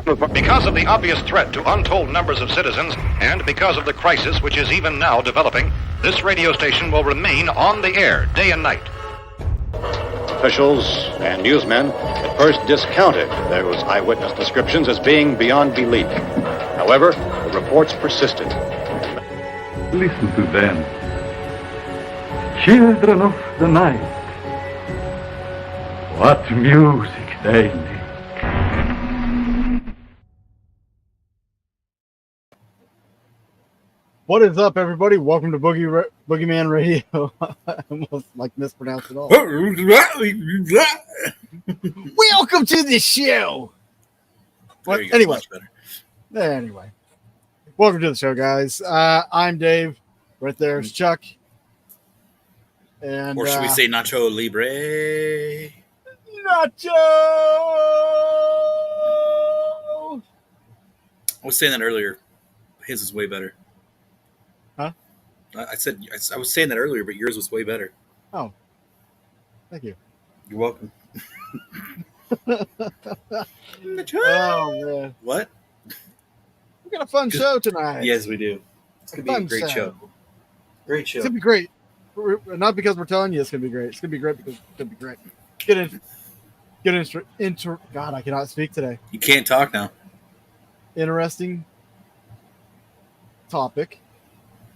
Because of the obvious threat to untold numbers of citizens, and because of the crisis which is even now developing, this radio station will remain on the air day and night. Officials and newsmen at first discounted those eyewitness descriptions as being beyond belief. However, the reports persisted. Listen to them. Children of the night. What music they make. What is up, everybody? Welcome to Boogeyman Radio. I almost mispronounced it all. Welcome to the show. What? Anyway, welcome to the show, guys. I'm Dave. Right there's Chuck. And or should we say Nacho Libre? Nacho. I was saying that earlier. His is way better. Huh? I was saying that earlier, but yours was way better. Oh, thank you. You're welcome. Oh man, what? We got a fun show tonight. Yes, we do. It's gonna be a great show. Great show. It's gonna be great. Not because we're telling you it's gonna be great. It's gonna be great because it's gonna be great. Get in. God, I cannot speak today. You can't talk now. Interesting topic.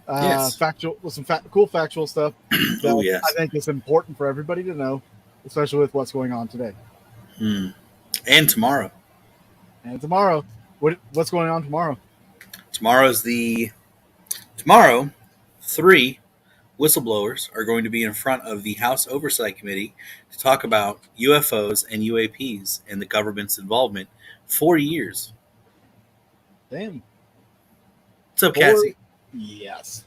Yes. Factual with some cool factual stuff that Oh, yes. I think is important for everybody to know, especially with what's going on today. And tomorrow. And tomorrow. What's going on tomorrow? Tomorrow, 3 whistleblowers are going to be in front of the House Oversight Committee to talk about UFOs and UAPs and the government's involvement. 4 years. Damn. What's up, Cassie? Yes.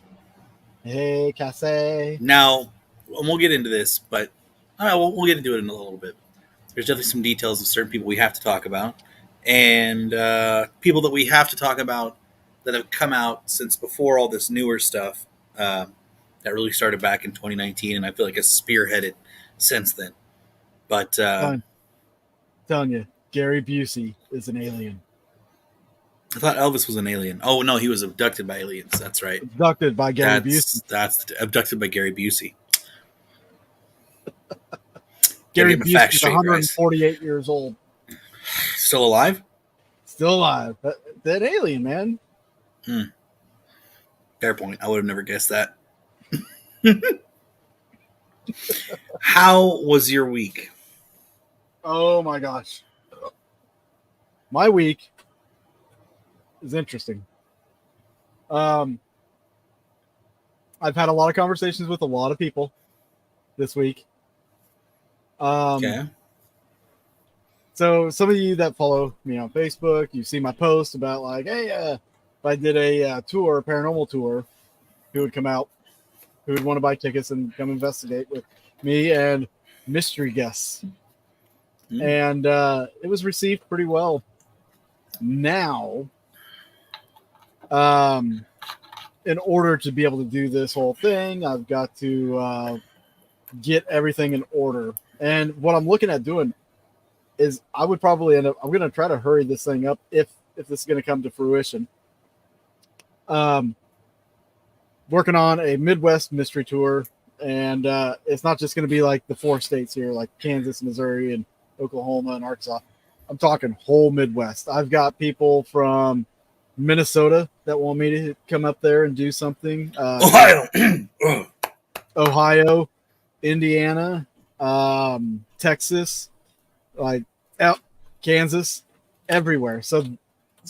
Hey, Cassie. Now, we'll get into this, but we'll get into it in a little bit. There's definitely some details of certain people we have to talk about, and people that we have to talk about that have come out since before all this newer stuff that really started back in 2019, and I feel like it's spearheaded since then. But I'm telling you, Gary Busey is an alien. I thought Elvis was an alien. Oh, no, he was abducted by aliens. That's right. Abducted by Gary Busey. That's abducted by Gary Busey. Gary Busey is 148 years old. Still alive? Still alive. That alien, man. Fair point. I would have never guessed that. How was your week? Oh, my gosh. My week is interesting. I've had a lot of conversations with a lot of people this week. Okay. So some of you that follow me on Facebook, you see my post about like, hey, if I did a tour, a paranormal tour, who would come out, who would want to buy tickets and come investigate with me and mystery guests. And it was received pretty well. Now, in order to be able to do this whole thing, I've got to get everything in order. And what I'm looking at doing is I would probably end up, I'm going to try to hurry this thing up if this is going to come to fruition. Working on a Midwest mystery tour, and it's not just going to be like the 4 states here, like Kansas, Missouri, and Oklahoma, and Arkansas. I'm talking whole Midwest. I've got people from Minnesota that want me to come up there and do something. Ohio, Indiana, Texas, Kansas, everywhere. So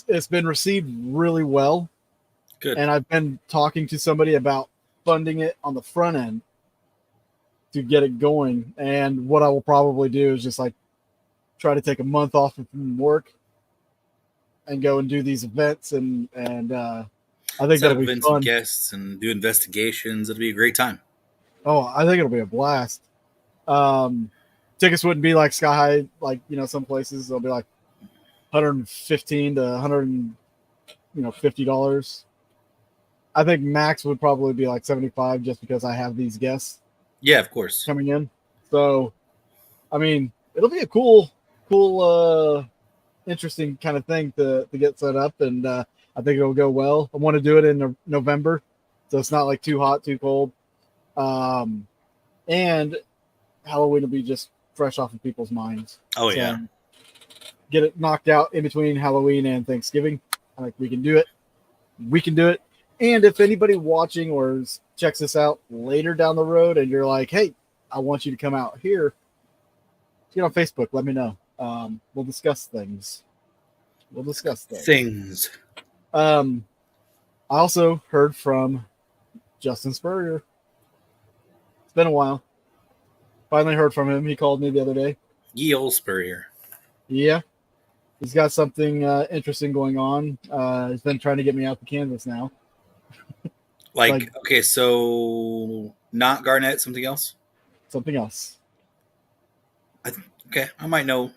it's been received really well. Good. And I've been talking to somebody about funding it on the front end to get it going. And what I will probably do is just like try to take a month off from work and go and do these events. And I think that'll be fun. Guests and do investigations. It'll be a great time. Oh, I think it'll be a blast. Tickets wouldn't be like sky high, like, some places they'll be like $115 to $150. I think max would probably be like $75 just because I have these guests. Yeah, of course. Coming in. So, I mean, it'll be a cool interesting kind of thing to get set up, and I think it'll go well. I want to do it in November, so it's not like too hot, too cold, and Halloween will be just fresh off of people's minds. Oh yeah. Get it knocked out in between Halloween and Thanksgiving. Like we can do it. We can do it. And if anybody watching or checks this out later down the road, and you're like, "Hey, I want you to come out here," get on Facebook. Let me know. We'll discuss things. I also heard from Justin Spurrier. It's been a while. Finally heard from him. He called me the other day. Ye old Spurrier. Yeah. He's got something interesting going on. He's been trying to get me out to Kansas now. Okay, so not Garnett, something else? Something else. Okay, I might know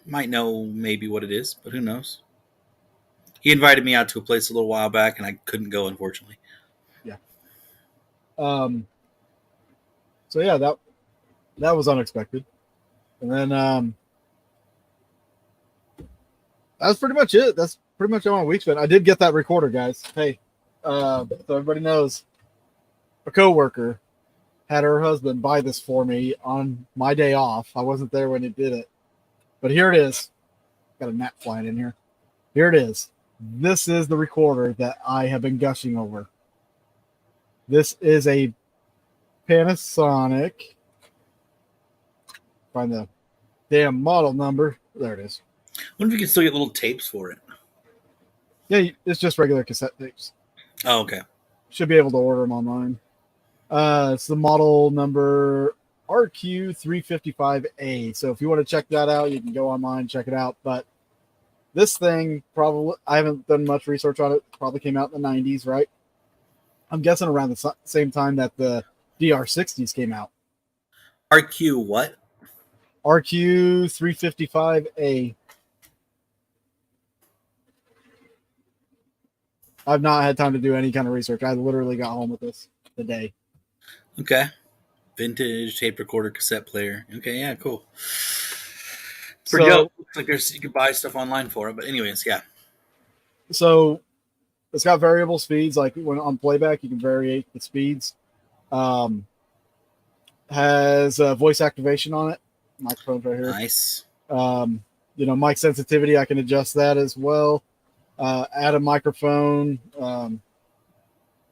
maybe what it is, but who knows? He invited me out to a place a little while back, and I couldn't go, unfortunately. Yeah. So yeah, that was unexpected, and then that's pretty much it. That's pretty much all my week's been. I did get that recorder, guys. Hey, so everybody knows, a coworker had her husband buy this for me on my day off. I wasn't there when he did it, but here it is. Got a gnat flying in here. Here it is. This is the recorder that I have been gushing over. This is a Panasonic. Find the damn model number. There it is. I wonder if you can still get little tapes for it. Yeah, it's just regular cassette tapes. Oh, okay. Should be able to order them online. It's the model number RQ355A. So if you want to check that out, you can go online, check it out. But this thing probably, I haven't done much research on it. Probably came out in the 90s, right? I'm guessing around the same time that the DR60s came out. RQ what? RQ355A. I've not had time to do any kind of research. I literally got home with this today. Okay. Vintage tape recorder cassette player. Okay, yeah, cool. Pretty dope. Looks like you could buy stuff online for it, but anyways, yeah. So it's got variable speeds, like when on playback, you can vary the speeds. Has voice activation on it. Microphone's right here. Nice. Mic sensitivity, I can adjust that as well. Add a microphone.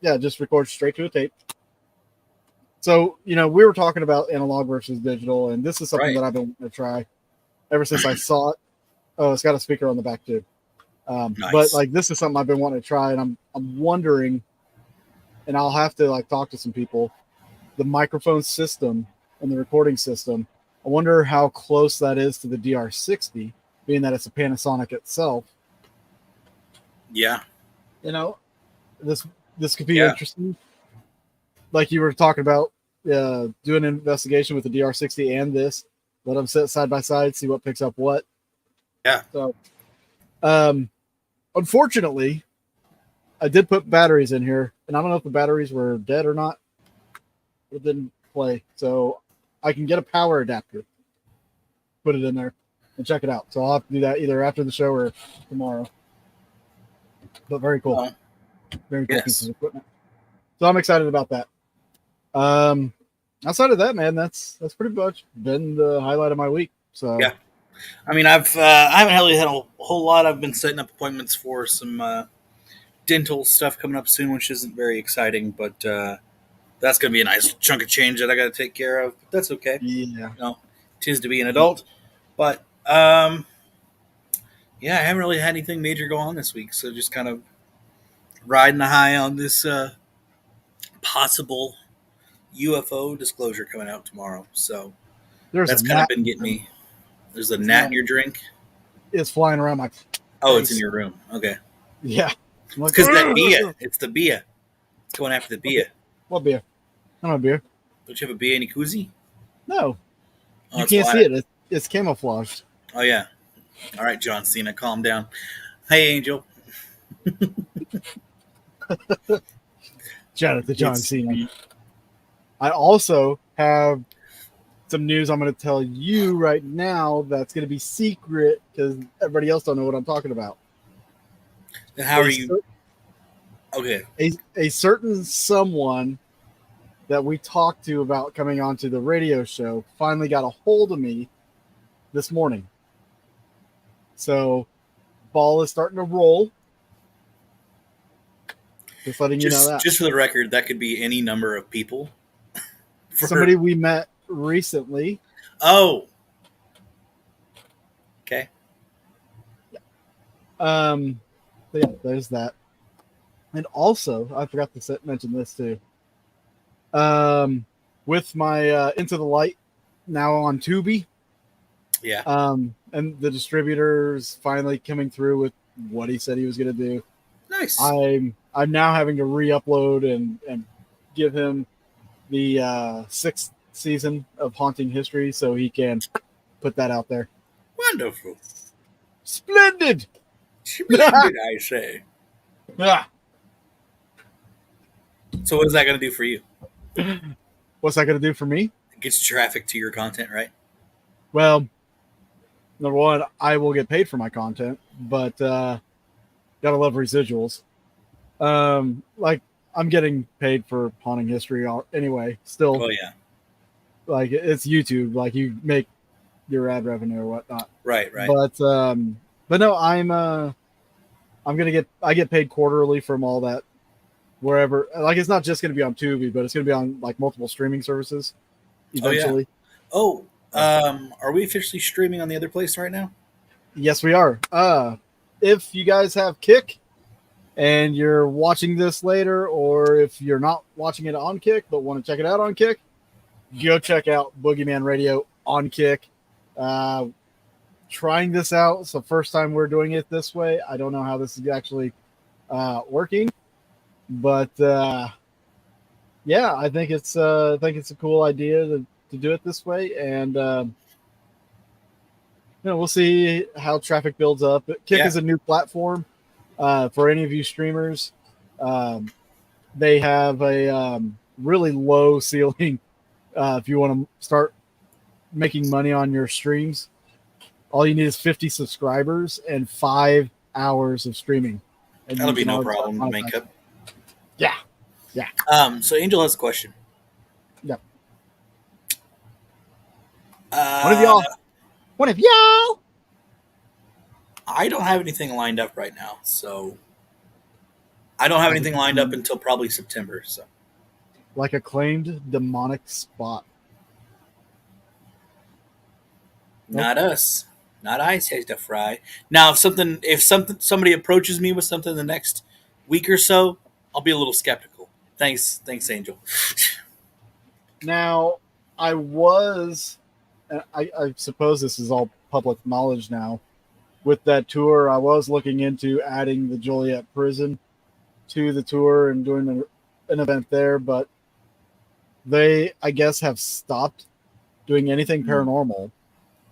Just record straight to a tape. So, we were talking about analog versus digital, and this is something that I've been wanting to try ever since I saw it. Oh, it's got a speaker on the back too. Nice. But this is something I've been wanting to try, and I'm wondering, and I'll have to talk to some people, the microphone system and the recording system. I wonder how close that is to the DR60, being that it's a Panasonic itself. Yeah. This could be interesting. Like you were talking about, doing an investigation with the DR60 and this. Let them sit side by side, see what picks up what. Yeah. So, unfortunately, I did put batteries in here, and I don't know if the batteries were dead or not. It didn't play. So I can get a power adapter, put it in there, and check it out. So I'll have to do that either after the show or tomorrow. But very cool. Very cool piece of equipment. So I'm excited about that. Outside of that, man, that's pretty much been the highlight of my week. So yeah. I mean, I haven't really had a whole lot. I've been setting up appointments for some dental stuff coming up soon, which isn't very exciting, but that's going to be a nice chunk of change that I got to take care of. But that's okay. Yeah. Tis to be an adult. But I haven't really had anything major go on this week, so just kind of riding the high on this possible U.F.O. disclosure coming out tomorrow. So that's kind of been getting me. There's a gnat in your drink? It's flying around my face. It's in your room. Okay. Yeah. It's because that beer. It's the beer. It's going after the beer. What beer? I don't have beer. Don't you have a beer in your koozie? No. You can't see it. It's camouflaged. Oh, yeah. All right, John Cena, calm down. Hey, Angel. Shout out to John Cena. I also have some news I'm going to tell you right now that's going to be secret because everybody else don't know what I'm talking about. And how are you? Okay. A certain someone that we talked to about coming onto the radio show finally got a hold of me this morning. So, ball is starting to roll. Just letting you know that. Just for the record, that could be any number of people. Somebody we met recently. Oh. Okay. So yeah, there's that. And also, I forgot to mention this too. With my Into the Light now on Tubi. Yeah. And the distributor's finally coming through with what he said he was going to do. Nice. I'm now having to re-upload and give him the 6th season of Haunting History so he can put that out there. Wonderful. Splendid. Splendid, I say. Ah. So what is that going to do for you? What's that going to do for me? It gets traffic to your content, right? Well, number one, I will get paid for my content, but gotta love residuals. Like I'm getting paid for Haunting History anyway. Still, Oh yeah, like it's YouTube. Like you make your ad revenue or whatnot. right. But no, I get paid quarterly from all that. Wherever, like it's not just going to be on Tubi, but it's going to be on like multiple streaming services eventually. Oh, are we officially streaming on the other place right now? Yes, we are. If you guys have Kick and you're watching this later, or if you're not watching it on Kick but want to check it out on Kick, go check out Boogeyman Radio on Kick. Trying this out. It's the first time we're doing it this way. I don't know how this is actually working. But yeah, I think it's a cool idea to do it this way, and we'll see how traffic builds up. Kick is a new platform for any of you streamers. They have a really low ceiling if you want to start making money on your streams. All you need is 50 subscribers and 5 hours of streaming. And that'll be no problem to make up. Yeah. So Angel has a question. Yep. One of y'all. I don't have anything lined up right now, so I don't have anything lined up until probably September. So, like a claimed demonic spot. Not us. Not I, says the fry. Now, if somebody approaches me with something the next week or so, I'll be a little skeptical. Thanks, Angel. Now, I suppose this is all public knowledge now. With that tour, I was looking into adding the Joliet prison to the tour and doing an event there, but they, I guess, have stopped doing anything paranormal,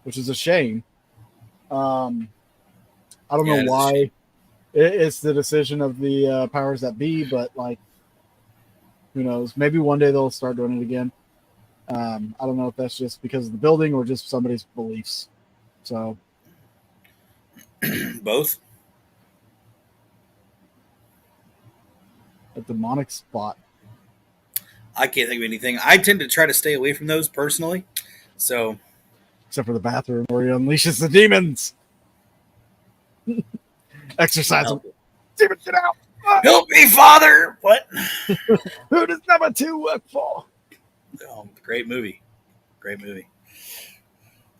which is a shame. I don't know why. It's the decision of the powers that be, but like, who knows? Maybe one day they'll start doing it again. I don't know if that's just because of the building or just somebody's beliefs. So, both. A demonic spot. I can't think of anything. I tend to try to stay away from those personally. So, except for the bathroom where he unleashes the demons. Exercise them. Demons, get out! Help me, Father! What? Who does number 2 work for? Oh, great movie.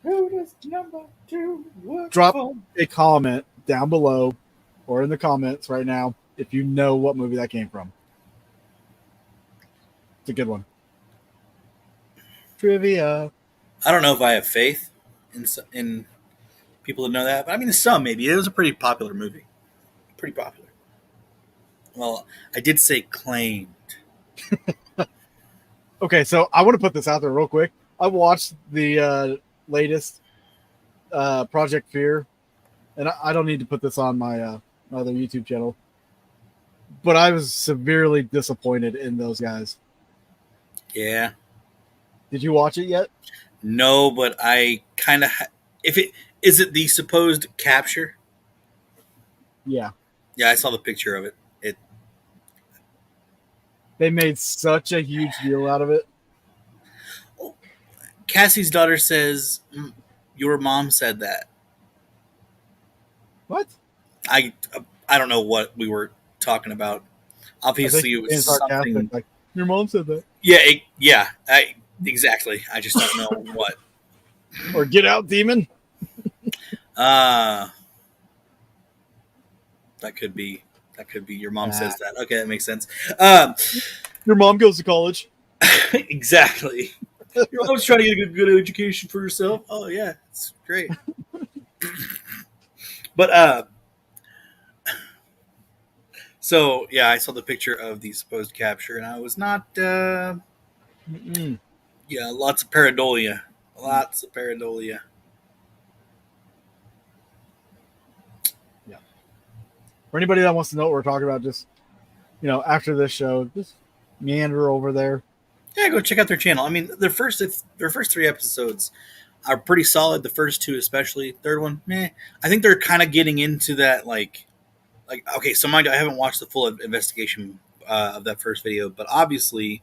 Who does number 2 work Drop for? A comment down below or in the comments right now if you know what movie that came from. It's a good one. Trivia. I don't know if I have faith in people that know that, but I mean, some maybe. It was a pretty popular movie. Pretty popular. Well, I did say claimed. Okay, so I want to put this out there real quick. I watched the latest Project Fear, and I don't need to put this on my other YouTube channel, but I was severely disappointed in those guys. Yeah. Did you watch it yet? No, but I kind of if it is it the supposed capture. Yeah, Yeah, I saw the picture of it. they made such a huge deal out of it. Cassie's daughter says, "Your mom said that." What? I I don't know what we were talking about. I think Obviously, it you're being was sarcastic. something. Like your mom said that, Yeah. Exactly. I just don't know what. or get out, demon. Uh that could be. That could be. Your mom Ah. says that. Okay, that makes sense. Your mom goes to college. Exactly. Your mom's trying to get a good education for herself. Oh yeah, it's great. But so yeah, I saw the picture of the supposed capture, and I was not. Mm-mm. Yeah, lots of pareidolia. Lots of pareidolia. Yeah. For anybody that wants to know what we're talking about, just after this show, just meander over there. Yeah, go check out their channel. I mean, their first 3 episodes are pretty solid. The first 2, especially. Third one, meh. I think they're kind of getting into that like okay. So mind you, I haven't watched the full investigation of that first video, but obviously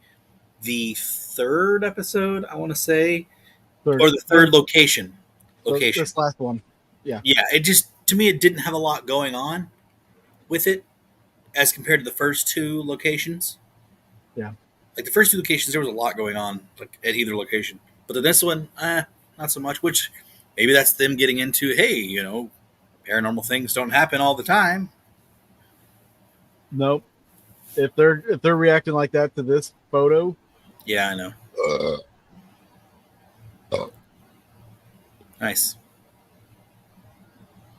the third episode, I want to say, or the third location. This last one. Yeah, it just to me it didn't have a lot going on with it as compared to the first 2 locations. Yeah. Like the first 2 locations, there was a lot going on like at either location, but this one, not so much. Which maybe that's them getting into, hey, paranormal things don't happen all the time. Nope. If they're reacting like that to this photo, Yeah, I know. Nice.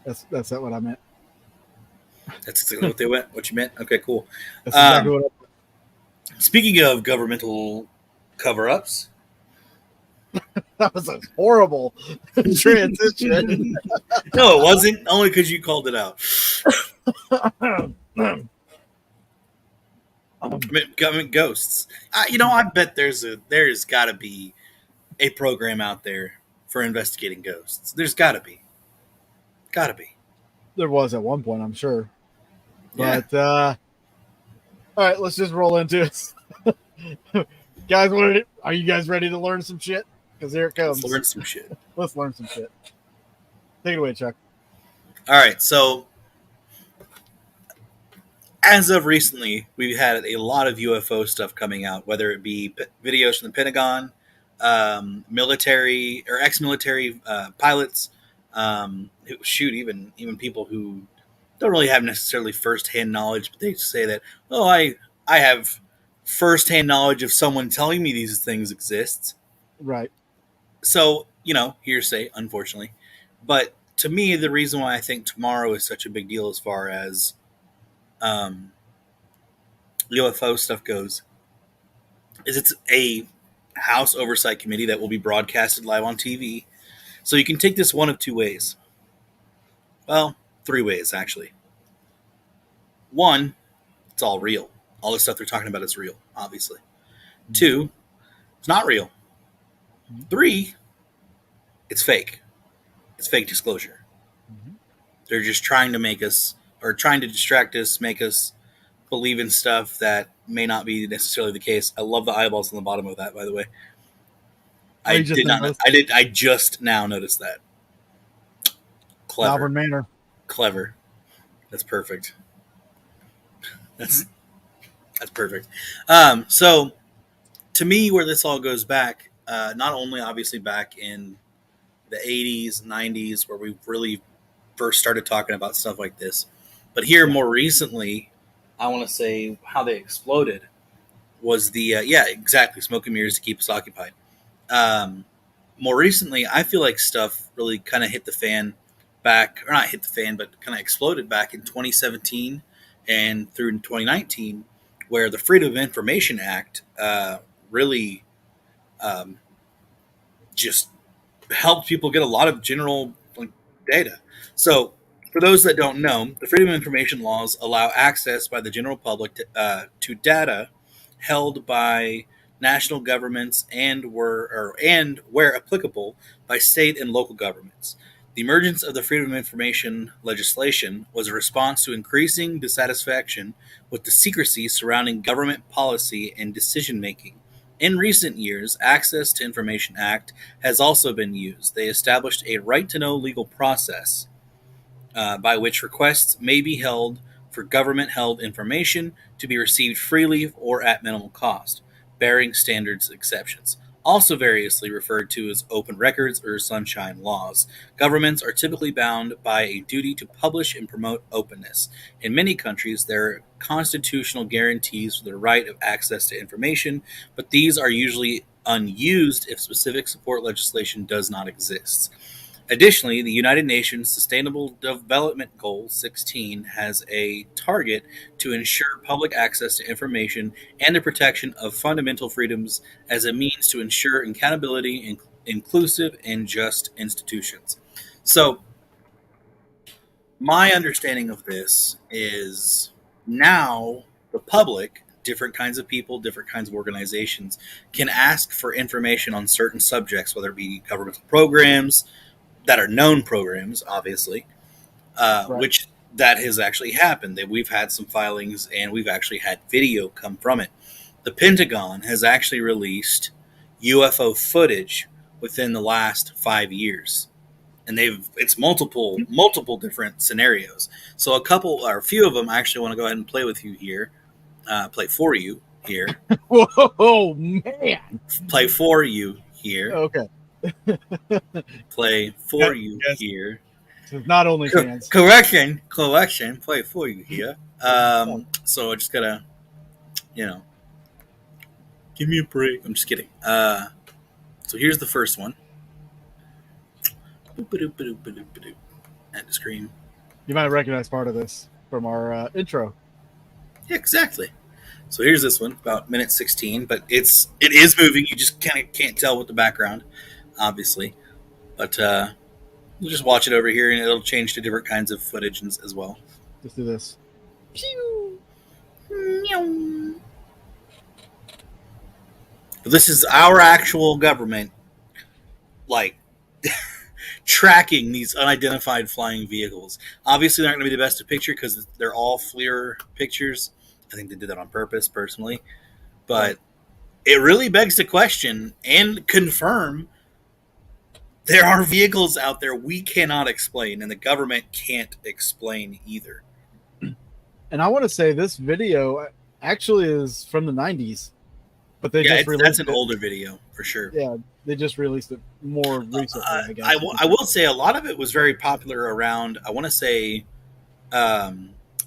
that's not what I meant. That's exactly what they went. What you meant? Okay, cool. That's exactly what I Speaking of governmental cover-ups, that was a horrible transition. no, it wasn't. Only because you called it out. Government ghosts. I bet there's got to be a program out there for investigating ghosts. There's got to be. Got to be. There was at one point, I'm sure. Yeah. But all right, let's just roll into it. Guys, are you guys ready to learn some shit? Because here it comes. Let's learn some shit. Let's learn some shit. Take it away, Chuck. All right, so as of recently, we've had a lot of UFO stuff coming out, whether it be videos from the Pentagon, military or ex-military pilots, even people who don't really have necessarily first-hand knowledge, but they say that, oh, I have first-hand knowledge of someone telling me these things exist. Right. So, hearsay, unfortunately. But to me, the reason why I think tomorrow is such a big deal as far as UFO stuff goes is it's a House Oversight Committee that will be broadcasted live on TV. So you can take this one of 2 ways. Well, 3 ways, actually. 1, it's all real. All the stuff they're talking about is real, obviously. 2, it's not real. 3, it's fake. It's fake disclosure. They're just trying to make us, or trying to distract us, make us believe in stuff that may not be necessarily the case. I love the eyeballs on the bottom of that, by the way. I did not. I just now noticed that. Clever. Malvern Manor. Clever. That's perfect. That's perfect. So, to me, where this all goes back, not only obviously back in the 80s, 90s, where we really first started talking about stuff like this, but here more recently, I want to say how they exploded was the exactly, smoke and mirrors to keep us occupied. More recently, I feel like stuff really kind of hit the fan back, or not hit the fan, but kind of exploded back in 2017 and through 2019, where the Freedom of Information Act really just helped people get a lot of general data. So, for those that don't know, the Freedom of Information laws allow access by the general public to data held by national governments, and where applicable, by state and local governments. The emergence of the Freedom of Information legislation was a response to increasing dissatisfaction with the secrecy surrounding government policy and decision making. In recent years, Access to Information Act has also been used. They established a right to know legal process by which requests may be held for government held information to be received freely or at minimal cost, bearing standards exceptions. Also variously referred to as open records or sunshine laws. Governments are typically bound by a duty to publish and promote openness. In many countries, there are constitutional guarantees for the right of access to information, but these are usually unused if specific support legislation does not exist. Additionally, the United Nations Sustainable Development Goal 16 has a target to ensure public access to information and the protection of fundamental freedoms as a means to ensure accountability in inclusive and just institutions. So, my understanding of this is now the public, different kinds of people, different kinds of organizations, can ask for information on certain subjects, whether it be governmental programs, that are known programs, obviously, Right. which that has actually happened. That we've had some filings and we've actually had video come from it. The Pentagon has actually released UFO footage within the last 5 years, and it's multiple different scenarios. So a few of them I actually want to go ahead and play with you here, play for you here, Whoa, man. play for you here, Okay. play for you Yes. here. So it's not only fans. Correction, play for you here. So I just gotta, give me a break. I'm just kidding. So here's the first one. End of screen. You might recognize part of this from our intro. Yeah, exactly. So here's this one, about minute 16, but it is moving. You just kind of can't tell with the background, obviously. But we'll just watch it over here, and it'll change to different kinds of footage as well. Let's do this. This is our actual government, like, tracking these unidentified flying vehicles. Obviously, they're not going to be the best to picture because they're all FLIR pictures. I think they did that on purpose, personally. But it really begs the question and confirm there are vehicles out there we cannot explain, and the government can't explain either. And I want to say this video actually is from the 90s, but they just released that's an it. older video for sure. Yeah, they just released it more recently, I guess. I will say a lot of it was very popular around, I want to say,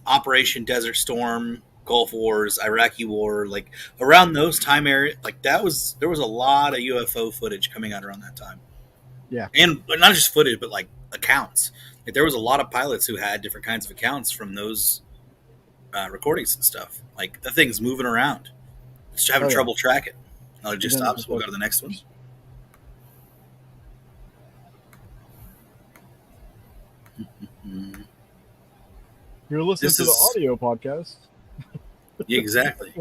Operation Desert Storm, Gulf Wars, Iraqi War, like around those time area, like there was a lot of UFO footage coming out around that time. Yeah, and not just footage, but like accounts. Like, there was a lot of pilots who had different kinds of accounts from those recordings and stuff. Like the thing's moving around, just having trouble tracking. Oh, it just stops. We'll go to the next one. You're listening to the audio podcast. Yeah, exactly.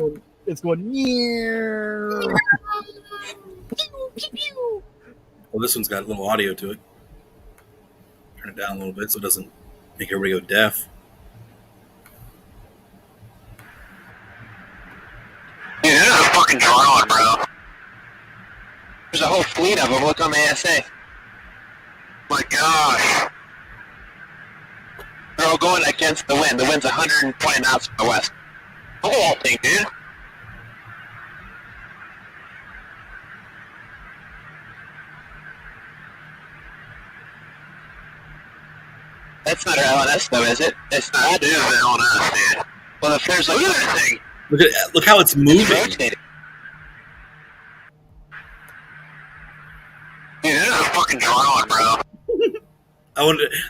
It's going. Well, this one's got a little audio to it. Turn it down a little bit so it doesn't make everybody go deaf. Dude, this is a fucking drone, bro. There's a whole fleet of them. Look on the ASA. My gosh. They're all going against the wind. The wind's 120 knots from the west. The whole thing, dude. That's not LNS, though, is it? It's not. That is LNS, dude. Well, if there's like... Look at that thing. Look how it's moving. It's rotating. Dude, this is a fucking drone, bro. I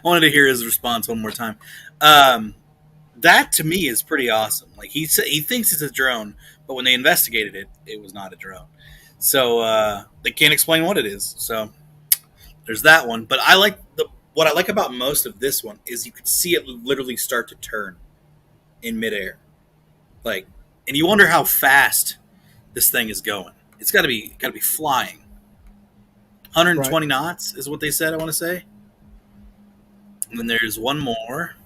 wanted to hear his response one more time. That to me is pretty awesome. Like he thinks it's a drone, but when they investigated it, it was not a drone. So they can't explain what it is. So there's that one. But what I like about most of this one is you could see it literally start to turn in midair, like, and you wonder how fast this thing is going. It's got to be flying. 120 knots is what they said. I want to say. And then there's one more.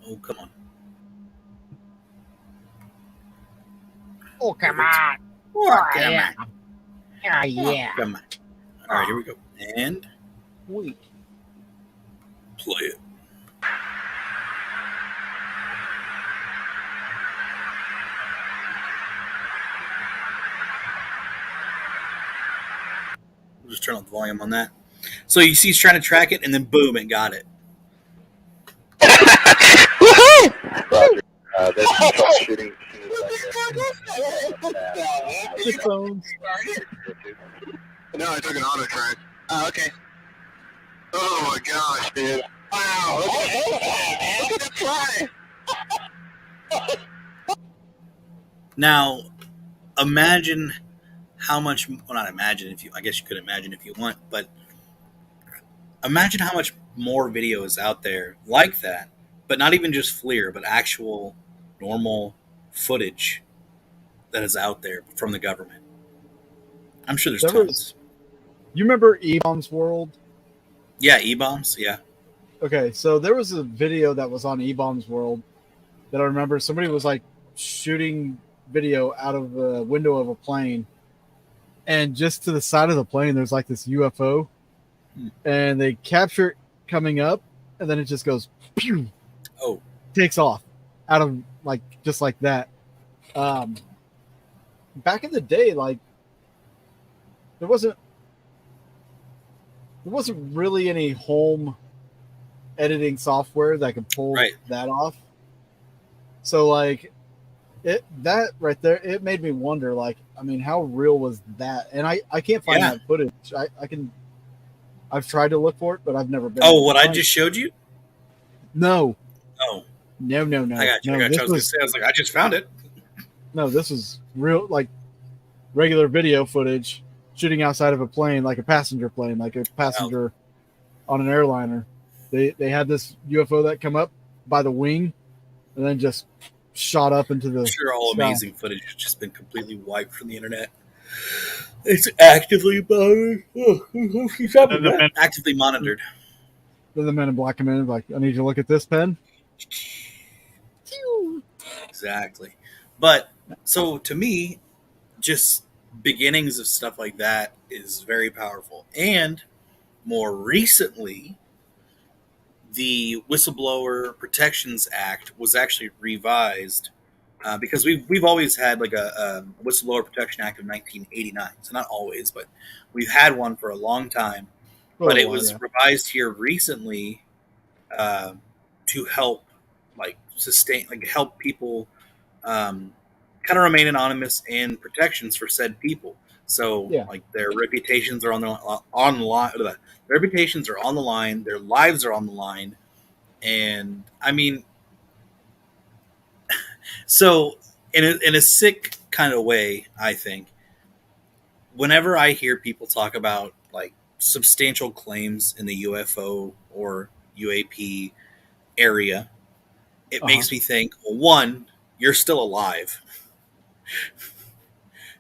Oh, come on. Oh, come on. Oh, yeah. Oh, yeah. Come on. All right, here we go. And Wait. play it. We'll just turn up the volume on that. So you see he's trying to track it, and then boom, it got it. There's some troubleshooting. His phones. No, I took an auto track. Oh, okay. Oh my gosh, dude. Wow. Look at it fly. Now, imagine how much. Well, not imagine if you. I guess you could imagine if you want, but imagine how much more video is out there like that. But not even just FLIR, but actual normal footage that is out there from the government. I'm sure there's tons. You remember E-Bombs World? Yeah, E-Bombs, yeah. Okay, so there was a video that was on E-Bombs World that I remember somebody was like shooting video out of the window of a plane, and just to the side of the plane there's like this UFO, and they capture it coming up, and then it just goes pew, takes off out of like just like that. Back in the day, like there wasn't really any home editing software that could pull that off. So like that right there, it made me wonder, like, I mean, how real was that? And I can't find that footage. I've tried to look for it, but I've never been. Oh, what I just showed you? No. Oh. No. I got you. I was like, I just found it. No, this is real, like regular video footage shooting outside of a plane, like a passenger plane, like a passenger on an airliner. They had this UFO that come up by the wing and then just shot up into the I'm sure all sky. amazing footage has just been completely wiped from the internet. It's actively monitored. Actively monitored. Then the men in black come in, like, I need you to look at this pen. Exactly. But so to me, just beginnings of stuff like that is very powerful. And more recently, the Whistleblower Protections Act was actually revised because we've always had like a Whistleblower Protection Act of 1989. So not always, but we've had one for a long time. But it was revised here recently to help help people kind of remain anonymous and protections for said people. So like their reputations are on the line. Their reputations are on the line. Their lives are on the line. And I mean, so in a sick kind of way, I think whenever I hear people talk about like substantial claims in the UFO or UAP area, it makes me think, well, one, you're still alive.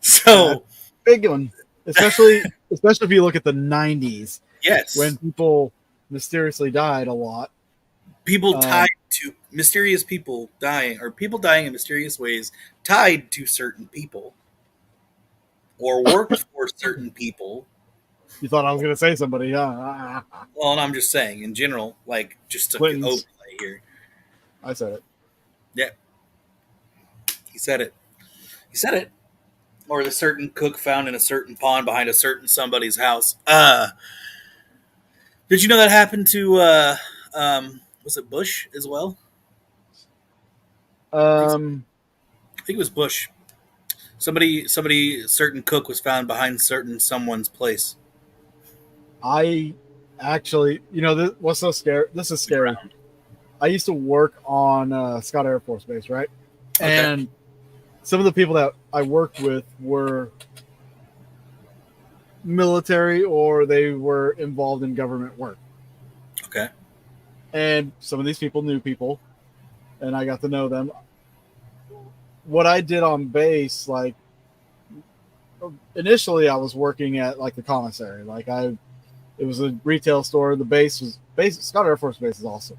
So big one, especially if you look at the 90s. Yes, when people mysteriously died a lot. People tied to mysterious people dying, or people dying in mysterious ways tied to certain people, or worked for certain people. You thought I was going to say somebody, huh? Well, and I'm just saying in general, like just to overlay here. I said it. Yeah, he said it. He said it. Or the certain cook found in a certain pond behind a certain somebody's house. Did you know that happened to was it Bush as well? I think it was Bush. Somebody, certain cook was found behind certain someone's place. I actually, what's so scary? This is scary. I used to work on Scott Air Force Base, right? Okay. And some of the people that I worked with were military or they were involved in government work. Okay. And some of these people knew people, and I got to know them. What I did on base, like initially, I was working at like the commissary. It was a retail store. The base Scott Air Force Base is awesome,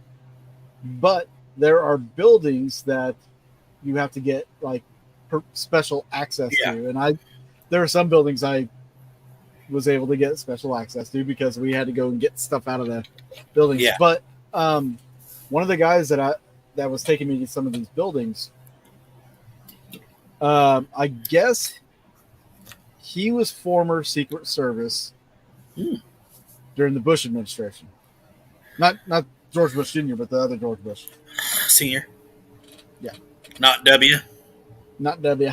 but there are buildings that you have to get like special access to, and there are some buildings I was able to get special access to because we had to go and get stuff out of the buildings. Yeah. But one of the guys that was taking me to some of these buildings, I guess he was former Secret Service during the Bush administration. Not George Bush Jr., but the other George Bush. Senior. Yeah. Not W. Not W.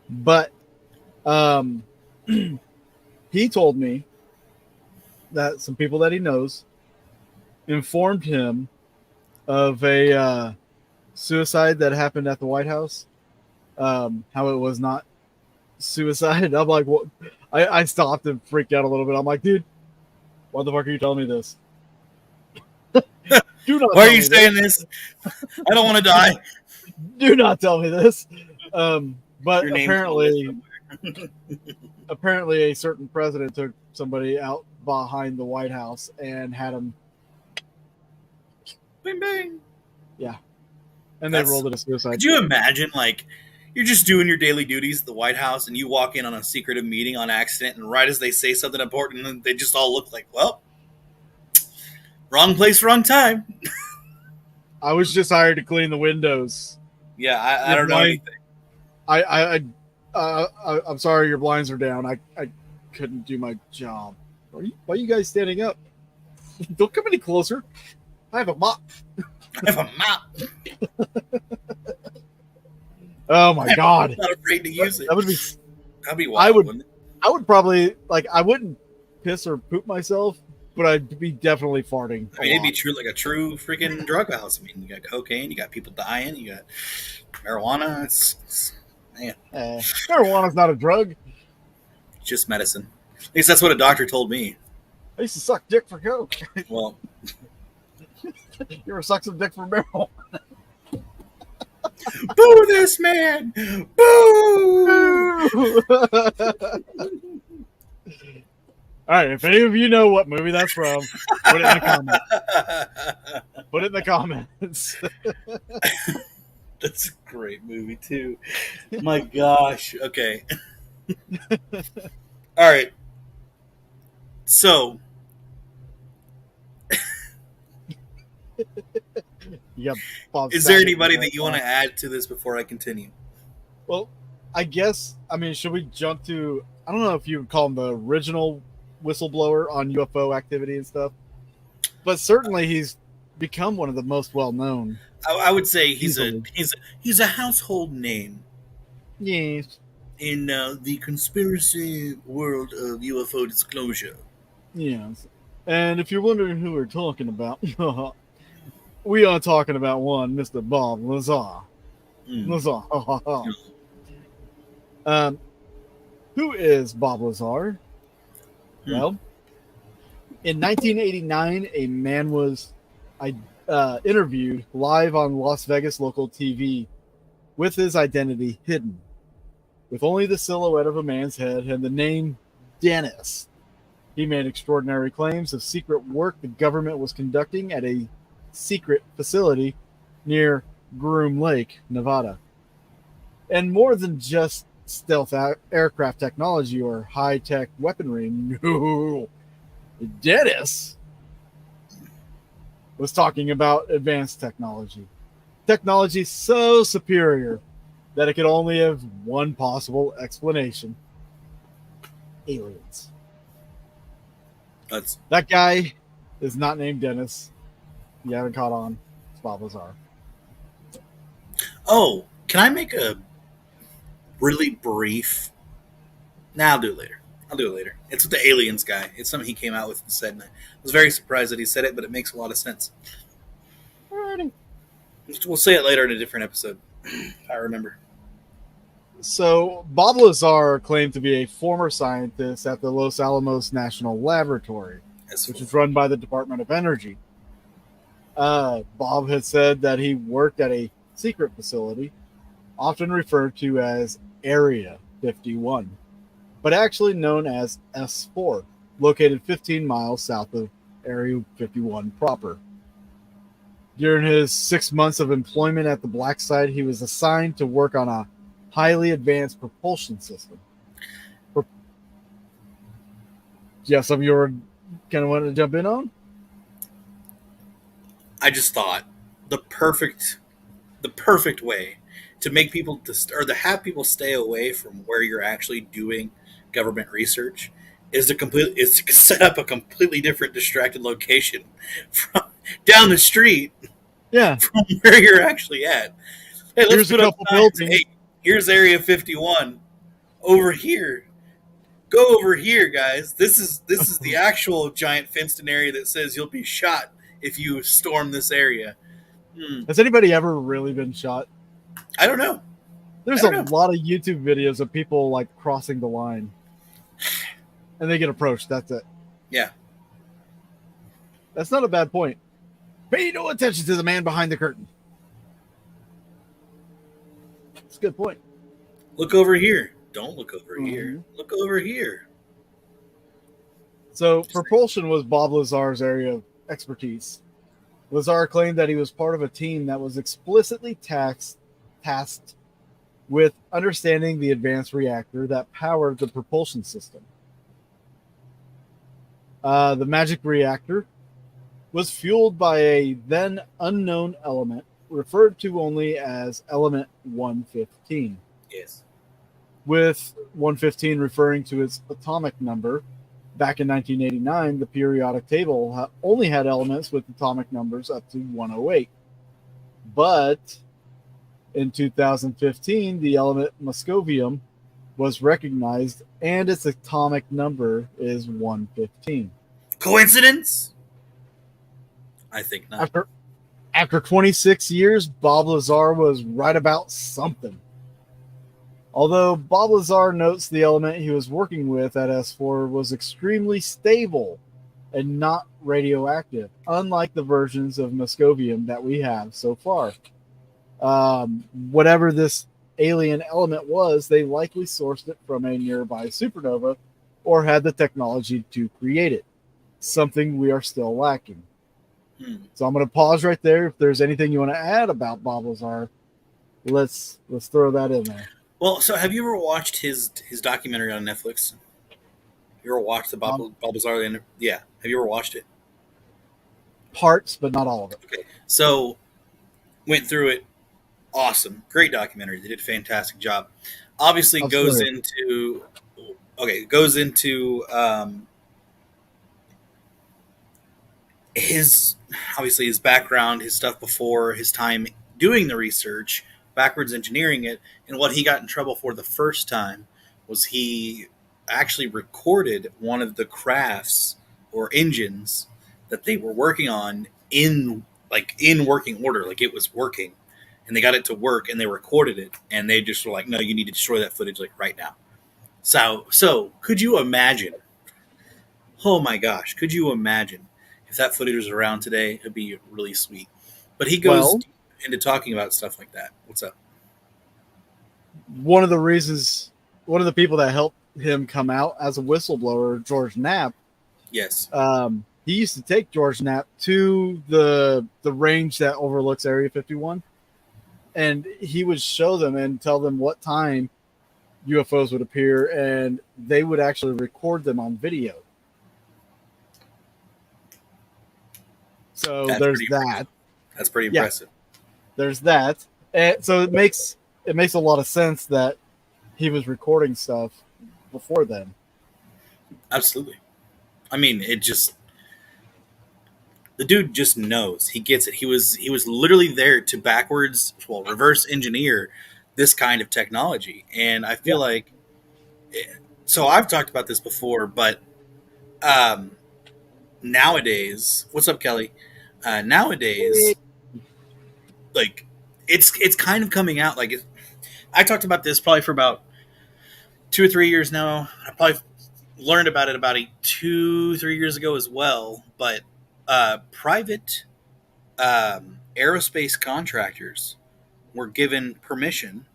But he told me that some people that he knows informed him of a suicide that happened at the White House. How it was not suicide. I'm like, what? I stopped and freaked out a little bit. I'm like, dude, why the fuck are you telling me this? Why are you saying this? I don't want to die. Do not tell me this. But apparently a certain president took somebody out behind the White House and had him. Bing, bing. Yeah. And they rolled it as suicide. Could you imagine, like, you're just doing your daily duties at the White House and you walk in on a secretive meeting on accident, and right as they say something important, they just all look like, well, wrong place, wrong time. I was just hired to clean the windows. Yeah, I don't know anything. I'm sorry your blinds are down. I couldn't do my job. Why are you guys standing up? Don't come any closer. I have a mop. I have a mop. Oh my God. I'm not afraid to use it. That'd be wild, I would probably, like, I wouldn't piss or poop myself, but I'd be definitely farting. I mean, it'd be true, like a true freaking drug house. I mean, you got cocaine, you got people dying, you got marijuana. It's man. Marijuana's not a drug. It's just medicine. At least that's what a doctor told me. I used to suck dick for coke. Well, you ever suck some dick for marijuana? Boo this man! Boo! All right, if any of you know what movie that's from, put it in the comments. Put it in the comments. That's a great movie, too. My gosh. Okay. All right. So. Is there anybody that you want to add to this before I continue? Well, I guess, should we jump to, I don't know if you would call him the original whistleblower on UFO activity and stuff, but certainly he's become one of the most well-known. I would say he's a household name. Yes. In the conspiracy world of UFO disclosure. Yes. And if you're wondering who we're talking about, we are talking about one, Mr. Bob Lazar. Lazar. Who is Bob Lazar? Well, in 1989, a man was interviewed live on Las Vegas local TV with his identity hidden, with only the silhouette of a man's head and the name Dennis. He made extraordinary claims of secret work the government was conducting at a secret facility near Groom Lake, Nevada. And more than just stealth aircraft technology or high-tech weaponry, no. Dennis was talking about advanced technology. Technology so superior that it could only have one possible explanation. Aliens. That guy is not named Dennis. You haven't caught on. It's Bob Lazar. Oh, can I make a really brief... I'll do it later. It's with the aliens guy. It's something he came out with and said, and I was very surprised that he said it, but it makes a lot of sense. Alrighty. We'll say it later in a different episode. I remember. So Bob Lazar claimed to be a former scientist at the Los Alamos National Laboratory, which is run by the Department of Energy. Bob had said that he worked at a secret facility, often referred to as Area 51, but actually known as S4, located 15 miles south of Area 51 proper. During his 6 months of employment at the black site, he was assigned to work on a highly advanced propulsion system. Yeah, some of you were kind of wanting to jump in on? I just thought the perfect way to make people to have people stay away from where you're actually doing government research is to set up a completely different distracted location from down the street Yeah. from where you're actually at. Hey, let's Here's put a up couple signs. buildings. Hey, here's Area 51 over here. Go over here, guys. This is the actual giant fenced-in area that says you'll be shot if you storm this area. Has anybody ever really been shot? I don't know. There's a lot of YouTube videos of people like crossing the line, and they get approached. That's it. Yeah. That's not a bad point. Pay no attention to the man behind the curtain. That's a good point. Look over here. Don't look over here. Look over here. So propulsion was Bob Lazar's area of expertise. Lazar claimed that he was part of a team that was explicitly tasked with understanding the advanced reactor that powered the propulsion system. The magic reactor was fueled by a then unknown element referred to only as element 115. Yes. With 115 referring to its atomic number. Back in 1989, the periodic table only had elements with atomic numbers up to 108. But in 2015, the element moscovium was recognized, and its atomic number is 115. Coincidence? I think not. After 26 years, Bob Lazar was right about something. Although Bob Lazar notes the element he was working with at S4 was extremely stable and not radioactive, unlike the versions of moscovium that we have so far. Whatever this alien element was, they likely sourced it from a nearby supernova or had the technology to create it, something we are still lacking. So I'm going to pause right there. If there's anything you want to add about Bob Lazar, let's throw that in there. Well, so have you ever watched his documentary on Netflix? You ever watched the Bob Lazar? Yeah. Have you ever watched it? Parts, but not all of it. Okay. So, went through it. Awesome. Great documentary. They did a fantastic job. Obviously goes into his background, his stuff before, his time doing the research, backwards engineering it, and what he got in trouble for the first time was he actually recorded one of the crafts or engines that they were working on in working order, like it was working, and they got it to work and they recorded it, and they just were like, no, you need to destroy that footage like right now. So could you imagine? Oh my gosh, could you imagine if that footage was around today? It'd be really sweet. But he goes into talking about stuff like that. What's up? One of the people that helped him come out as a whistleblower, George Knapp. Yes. He used to take George Knapp to the range that overlooks Area 51, and he would show them and tell them what time UFOs would appear, and they would actually record them on video. So there's that. That's pretty impressive. There's that. And so it makes a lot of sense that he was recording stuff before then. Absolutely. I mean, the dude just knows. He gets it. He was literally there to reverse engineer this kind of technology. And I feel like, so I've talked about this before, but nowadays, what's up, Kelly? Nowadays, like it's kind of coming out like I talked about this probably for about 2 or 3 years now. I probably learned about it about 2, 3 years ago as well. But private aerospace contractors were given permission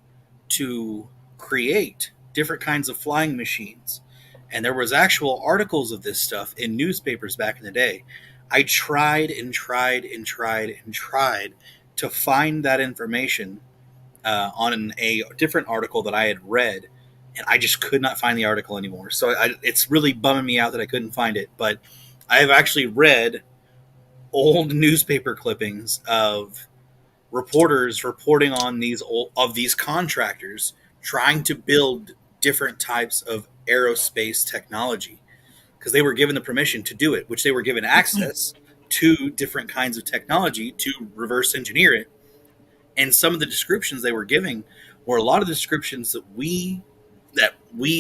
to create different kinds of flying machines. And there was actual articles of this stuff in newspapers back in the day. I tried and tried and tried and tried to find that information on a different article that I had read, and I just could not find the article anymore. So it's really bumming me out that I couldn't find it. But I have actually read old newspaper clippings of reporters reporting on these contractors trying to build different types of aerospace technology because they were given the permission to do it, which they were given access to different kinds of technology to reverse engineer it. And some of the descriptions they were giving were a lot of the descriptions that we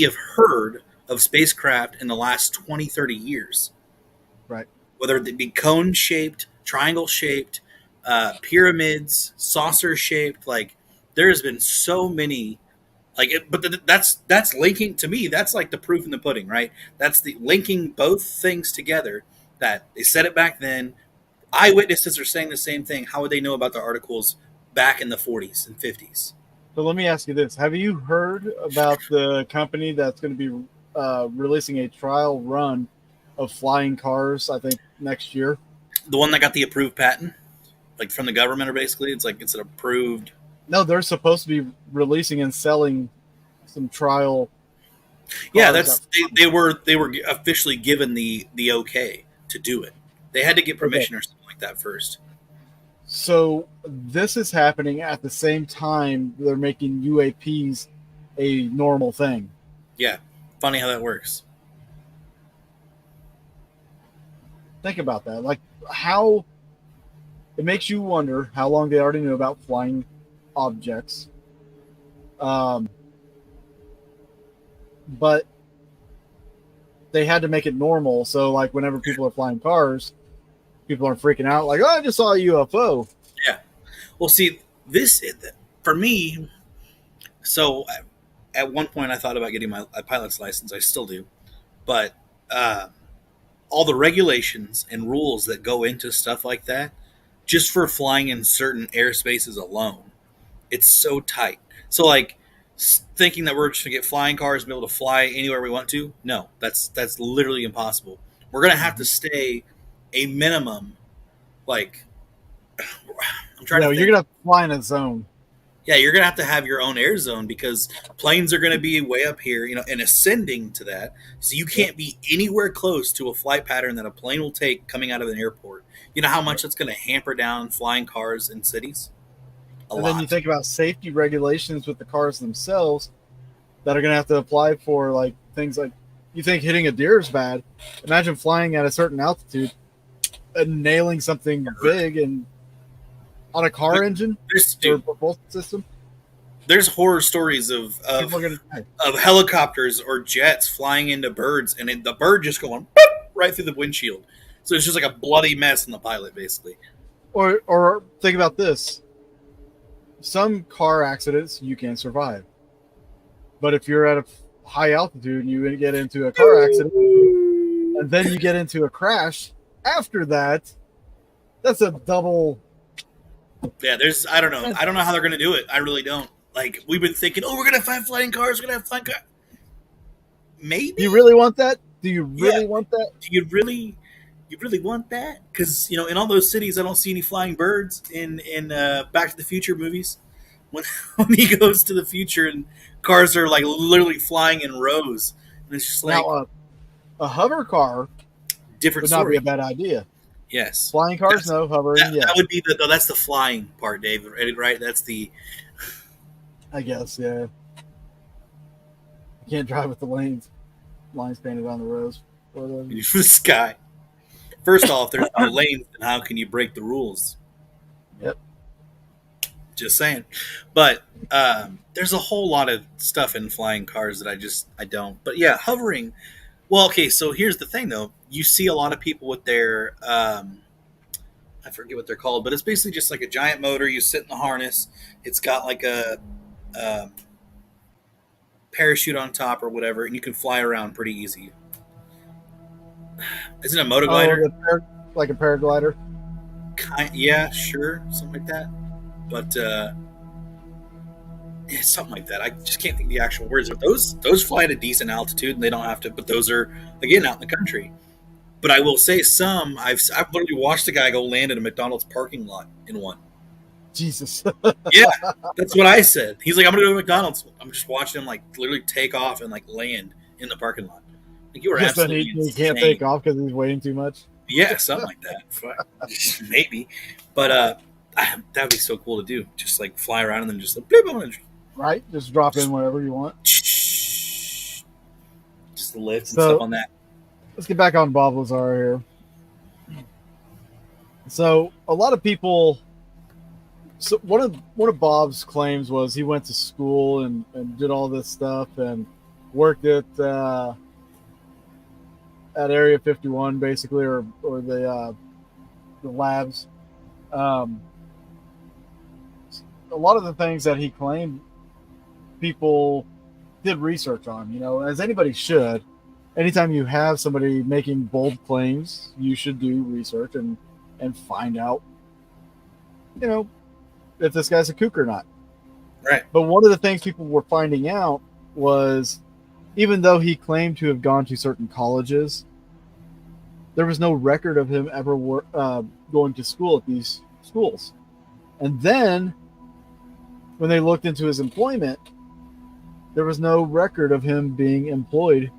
have heard of spacecraft in the last 20, 30 years. Right. Whether they be cone shaped, triangle shaped, pyramids, saucer shaped. Like there has been so many. That's linking to me. That's like the proof in the pudding, right? That's the linking both things together. That they said it back then. Eyewitnesses are saying the same thing. How would they know about the articles back in the 40s and 50s? So let me ask you this: have you heard about the company that's going to be releasing a trial run of flying cars? I think next year. The one that got the approved patent, like from the government, or basically, it's like it's an approved. No, they're supposed to be releasing and selling some trial. Yeah, they were officially given the okay to do it. They had to get permission or something like that first. So this is happening at the same time they're making UAPs a normal thing. Yeah, funny how that works. Think about that. Like how it makes you wonder how long they already knew about flying objects. But they had to make it normal. So like whenever people are flying cars, people are freaking out like, oh, I just saw a UFO. Yeah. Well, see, this, for me, so at one point I thought about getting my pilot's license. I still do. But all the regulations and rules that go into stuff like that, just for flying in certain airspaces alone, it's so tight. So like thinking that we're just going to get flying cars and be able to fly anywhere we want to, no, that's literally impossible. We're going to have to stay a minimum, like, I'm trying to think. You're going to have to fly in a zone. Yeah, you're going to have your own air zone because planes are going to be way up here, and ascending to that. So you can't be anywhere close to a flight pattern that a plane will take coming out of an airport. You know how much that's going to hamper down flying cars in cities? A lot. Then you think about safety regulations with the cars themselves that are going to have to apply for like things like you think hitting a deer is bad. Imagine flying at a certain altitude and nailing something big and on a car engine or propulsion system. There's horror stories of helicopters or jets flying into birds, and the bird just going right through the windshield. So it's just like a bloody mess in the pilot, basically. Or think about this. Some car accidents you can survive. But if you're at a high altitude and you get into a car accident and then you get into a crash after that, that's a double. Yeah, I don't know how they're going to do it. I really don't. Like, we've been thinking, we're going to find flying cars. We're going to have flying cars. Maybe. Do you really want that? Do you really want that? Do you really want that? Because, in all those cities, I don't see any flying birds in Back to the Future movies. When he goes to the future and cars are, like, literally flying in rows. And it's just like... Now, a hover car would not be a bad idea. Yes. Flying cars, no. Hovering, yeah. That would be that's the flying part, Dave, right? That's the... I guess, yeah. You can't drive with the lines painted on the roads. The sky. First off, there's no lanes, then how can you break the rules? Yep. Just saying. But there's a whole lot of stuff in flying cars that I don't. But yeah, hovering. Well, okay, so here's the thing, though. You see a lot of people with their, I forget what they're called, but it's basically just like a giant motor. You sit in the harness. It's got like a parachute on top or whatever, and you can fly around pretty easy. Isn't it a motoglider? Like a paraglider. Yeah, sure, something like that. But yeah, something like that. I just can't think of the actual words. But those fly at a decent altitude, and they don't have to. But those are again out in the country. But I will say I've literally watched a guy go land in a McDonald's parking lot in one. Jesus. Yeah, that's what I said. He's like, I'm gonna go to McDonald's. I'm just watching him like literally take off and like land in the parking lot. Like you were Just that absolutely he can't insane. take off because he's weighing too much. Yeah, something like that. Maybe, but that'd be so cool to do. Just like fly around and then just like, Right? Just drop in wherever you want. just the lift and So- stuff on that. Let's get back on Bob Lazar here. So a lot of people. So one of Bob's claims was he went to school and did all this stuff and worked at Area 51 basically, or the labs. A lot of the things that he claimed, people did research on. You know, as anybody should. Anytime you have somebody making bold claims, you should do research and find out, you know, if this guy's a kook or not. Right. But one of the things people were finding out was, even though he claimed to have gone to certain colleges, there was no record of him ever going to school at these schools. And then, when they looked into his employment, there was no record of him being employed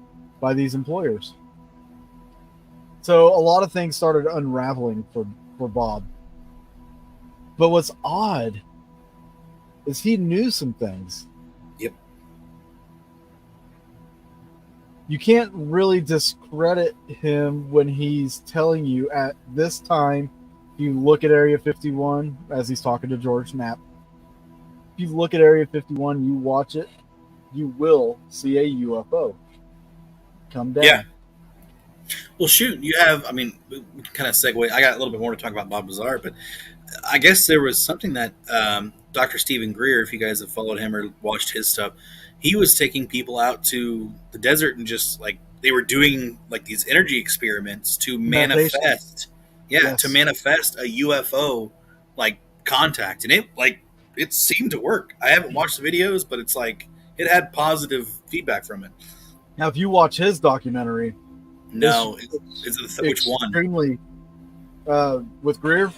by these employers. So a lot of things started unraveling for Bob. But what's odd is he knew some things. Yep. You can't really discredit him when he's telling you at this time, if you look at Area 51 as he's talking to George Knapp, if you look at Area 51, you watch it, you will see a UFO come down. Yeah. Well, shoot, you have, I mean, we can kind of segue. I got a little bit more to talk about Bob Lazar, but I guess there was something that Dr. Stephen Greer, if you guys have followed him or watched his stuff, he was taking people out to the desert and just like they were doing like these energy experiments to manifest. Yeah, Yes. to manifest a UFO like contact. And it seemed to work. I haven't watched the videos, but it's like it had positive feedback from it. Now, if you watch his documentary, No, which one? Extremely, with Greer.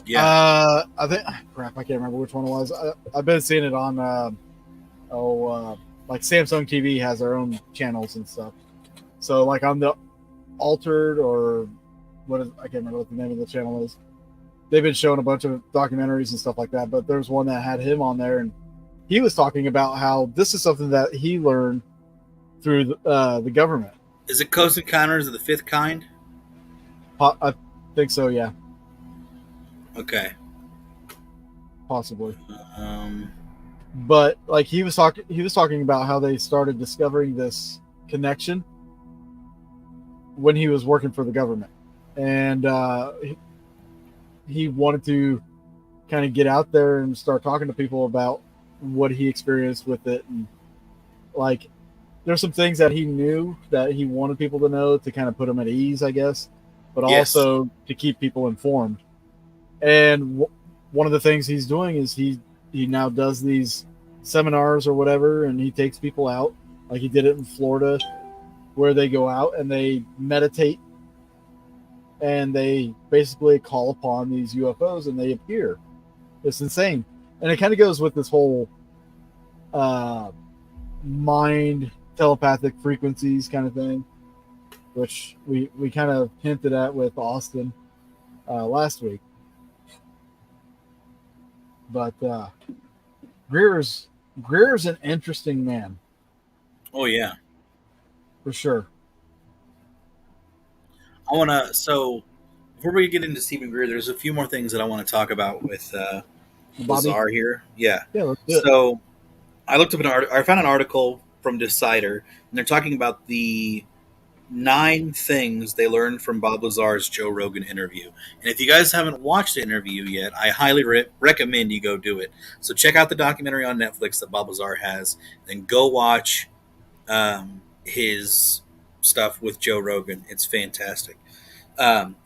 Yeah. I think crap. I can't remember which one it was. I've been seeing it on like Samsung TV has their own channels and stuff. So like on the Altered or I can't remember what the name of the channel is. They've been showing a bunch of documentaries and stuff like that. But there's one that had him on there, and he was talking about how this is something that he learned through the government. Is it Close Encounters of the Fifth Kind? I think so. Yeah, Okay. possibly. Um, But like he was talking about how they started discovering this connection when he was working for the government, and he wanted to kind of get out there and start talking to people about what he experienced with it, and like there's some things that he knew that he wanted people to know to kind of put them at ease, I guess, but Yes. also to keep people informed. And one of the things he's doing is he now does these seminars or whatever, and he takes people out, like he did it in Florida, where they go out and they meditate and they basically call upon these UFOs and they appear. It's insane. And it kind of goes with this whole mind telepathic frequencies kind of thing, which we kind of hinted at with Austin last week. But Greer's an interesting man oh yeah. for sure. I want to. So before we get into Stephen Greer, there's a few more things that I want to talk about with Bobby? Lazar here. Yeah. Yeah, let's do it. So I looked up I found an article from Decider, and they're talking about the 9 things they learned from Bob Lazar's Joe Rogan interview. And if you guys haven't watched the interview yet, I highly recommend you go do it. So check out the documentary on Netflix that Bob Lazar has, then go watch his stuff with Joe Rogan. It's fantastic.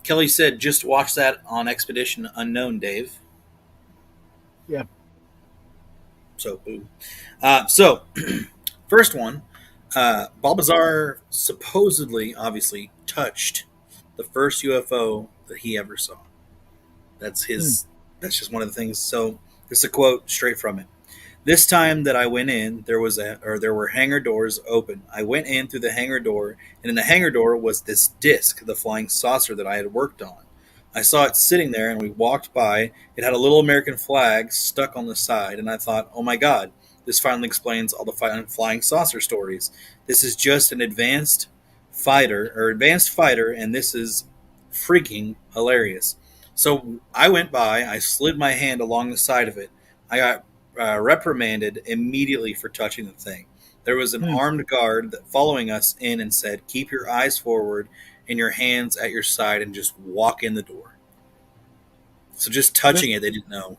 Kelly said, just watch that on Expedition Unknown, Dave. Yeah. So, boom. So, first one, Balbazar supposedly, obviously, touched the first UFO that he ever saw. That's his. That's just one of the things. So, this is a quote straight from it. This time that I went in, there were hangar doors open. I went in through the hangar door, and in the hangar door was this disc, the flying saucer that I had worked on. I saw it sitting there, and we walked by. It had a little American flag stuck on the side, and I thought, oh my God, this finally explains all the flying saucer stories. This is just an advanced fighter, and this is freaking hilarious. So I went by, I slid my hand along the side of it. I got reprimanded immediately for touching the thing. There was an armed guard following us in and said, keep your eyes forward and your hands at your side and just walk in the door. So just touching it, they didn't know,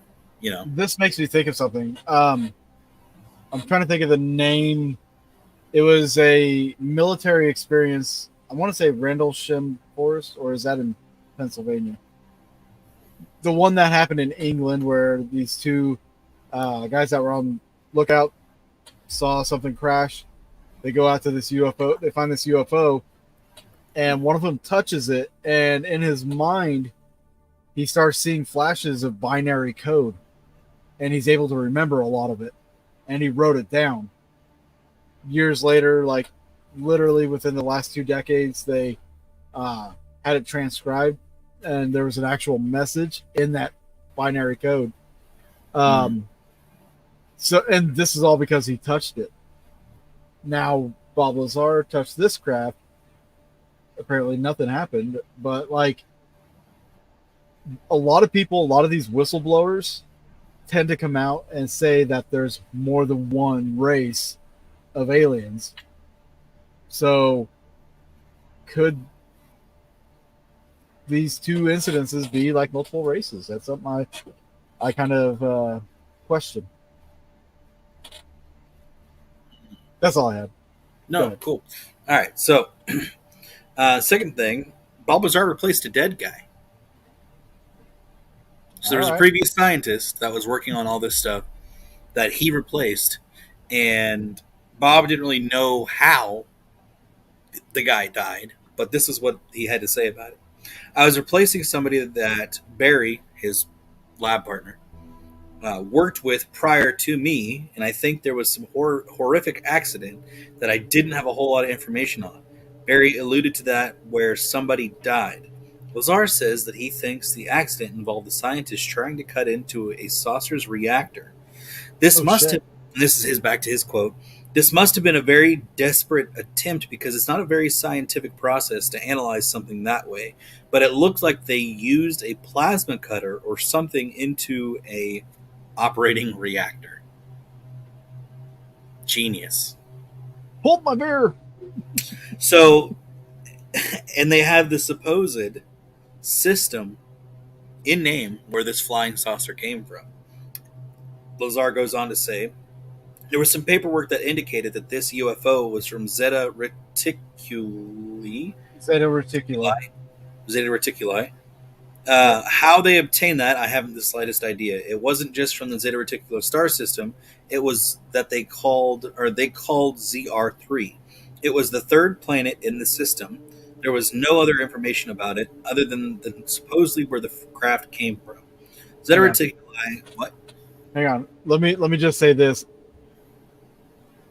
This makes me think of something. I'm trying to think of the name. It was a military experience. I want to say Rendlesham Forest, or is that in Pennsylvania? The one that happened in England where these two guys that were on lookout saw something crash. They go out to this UFO. They find this UFO, and one of them touches it. And in his mind, he starts seeing flashes of binary code, and he's able to remember a lot of it. And he wrote it down. Years later, like literally within the last 2 decades, they had it transcribed, and there was an actual message in that binary code. So, and this is all because he touched it. Now, Bob Lazar touched this craft. Apparently, nothing happened. But like a lot of people, a lot of these whistleblowers tend to come out and say that there's more than one race of aliens. So, could these two incidences be like multiple races? That's something I kind of question. That's all I had. No, cool. All right. So, second thing, Balbazar replaced a dead guy. So there was a previous scientist that was working on all this stuff that he replaced, and Bob didn't really know how the guy died, but this is what he had to say about it. I was replacing somebody that Barry, his lab partner, worked with prior to me, and I think there was some horrific accident that I didn't have a whole lot of information on. Barry alluded to that where somebody died. Lazar says that he thinks the accident involved the scientist trying to cut into a saucer's reactor. This is back to his quote. This must have been a very desperate attempt because it's not a very scientific process to analyze something that way. But it looked like they used a plasma cutter or something into a operating reactor. Genius. Hold my beer. So, and they have the supposed system in name where this flying saucer came from. Lazar goes on to say, there was some paperwork that indicated that this UFO was from Zeta Reticuli. How they obtained that, I haven't the slightest idea. It wasn't just from the Zeta Reticuli star system. It was that they called ZR3. It was the third planet in the system. There was no other information about it other than supposedly where the craft came from. Zeta Reticuli. What? Hang on. Let me just say this.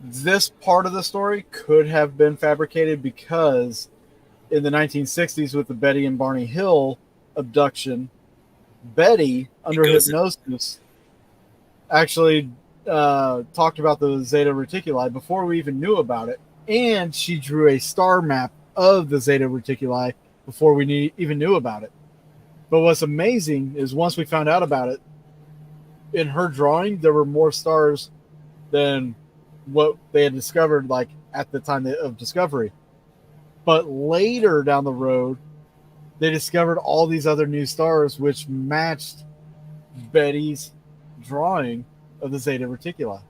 This part of the story could have been fabricated because in the 1960s with the Betty and Barney Hill abduction, Betty, under hypnosis, actually talked about the Zeta Reticuli before we even knew about it, and she drew a star map of the Zeta Reticuli before we even knew about it. But what's amazing is once we found out about it, in her drawing, there were more stars than what they had discovered, like at the time of discovery. But later down the road, they discovered all these other new stars which matched Betty's drawing of the Zeta Reticuli.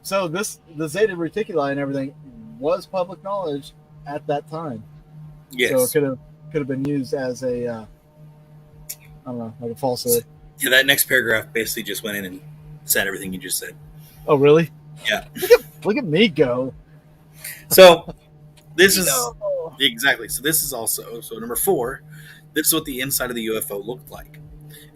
So the Zeta Reticuli and everything was public knowledge at that time. Yes. So it could have been used as a I don't know, like a falsehood. Yeah, that next paragraph basically just went in and said everything you just said. Oh, really? Yeah. Look at me go. So this is No. exactly. So this is also number 4. This is what the inside of the UFO looked like.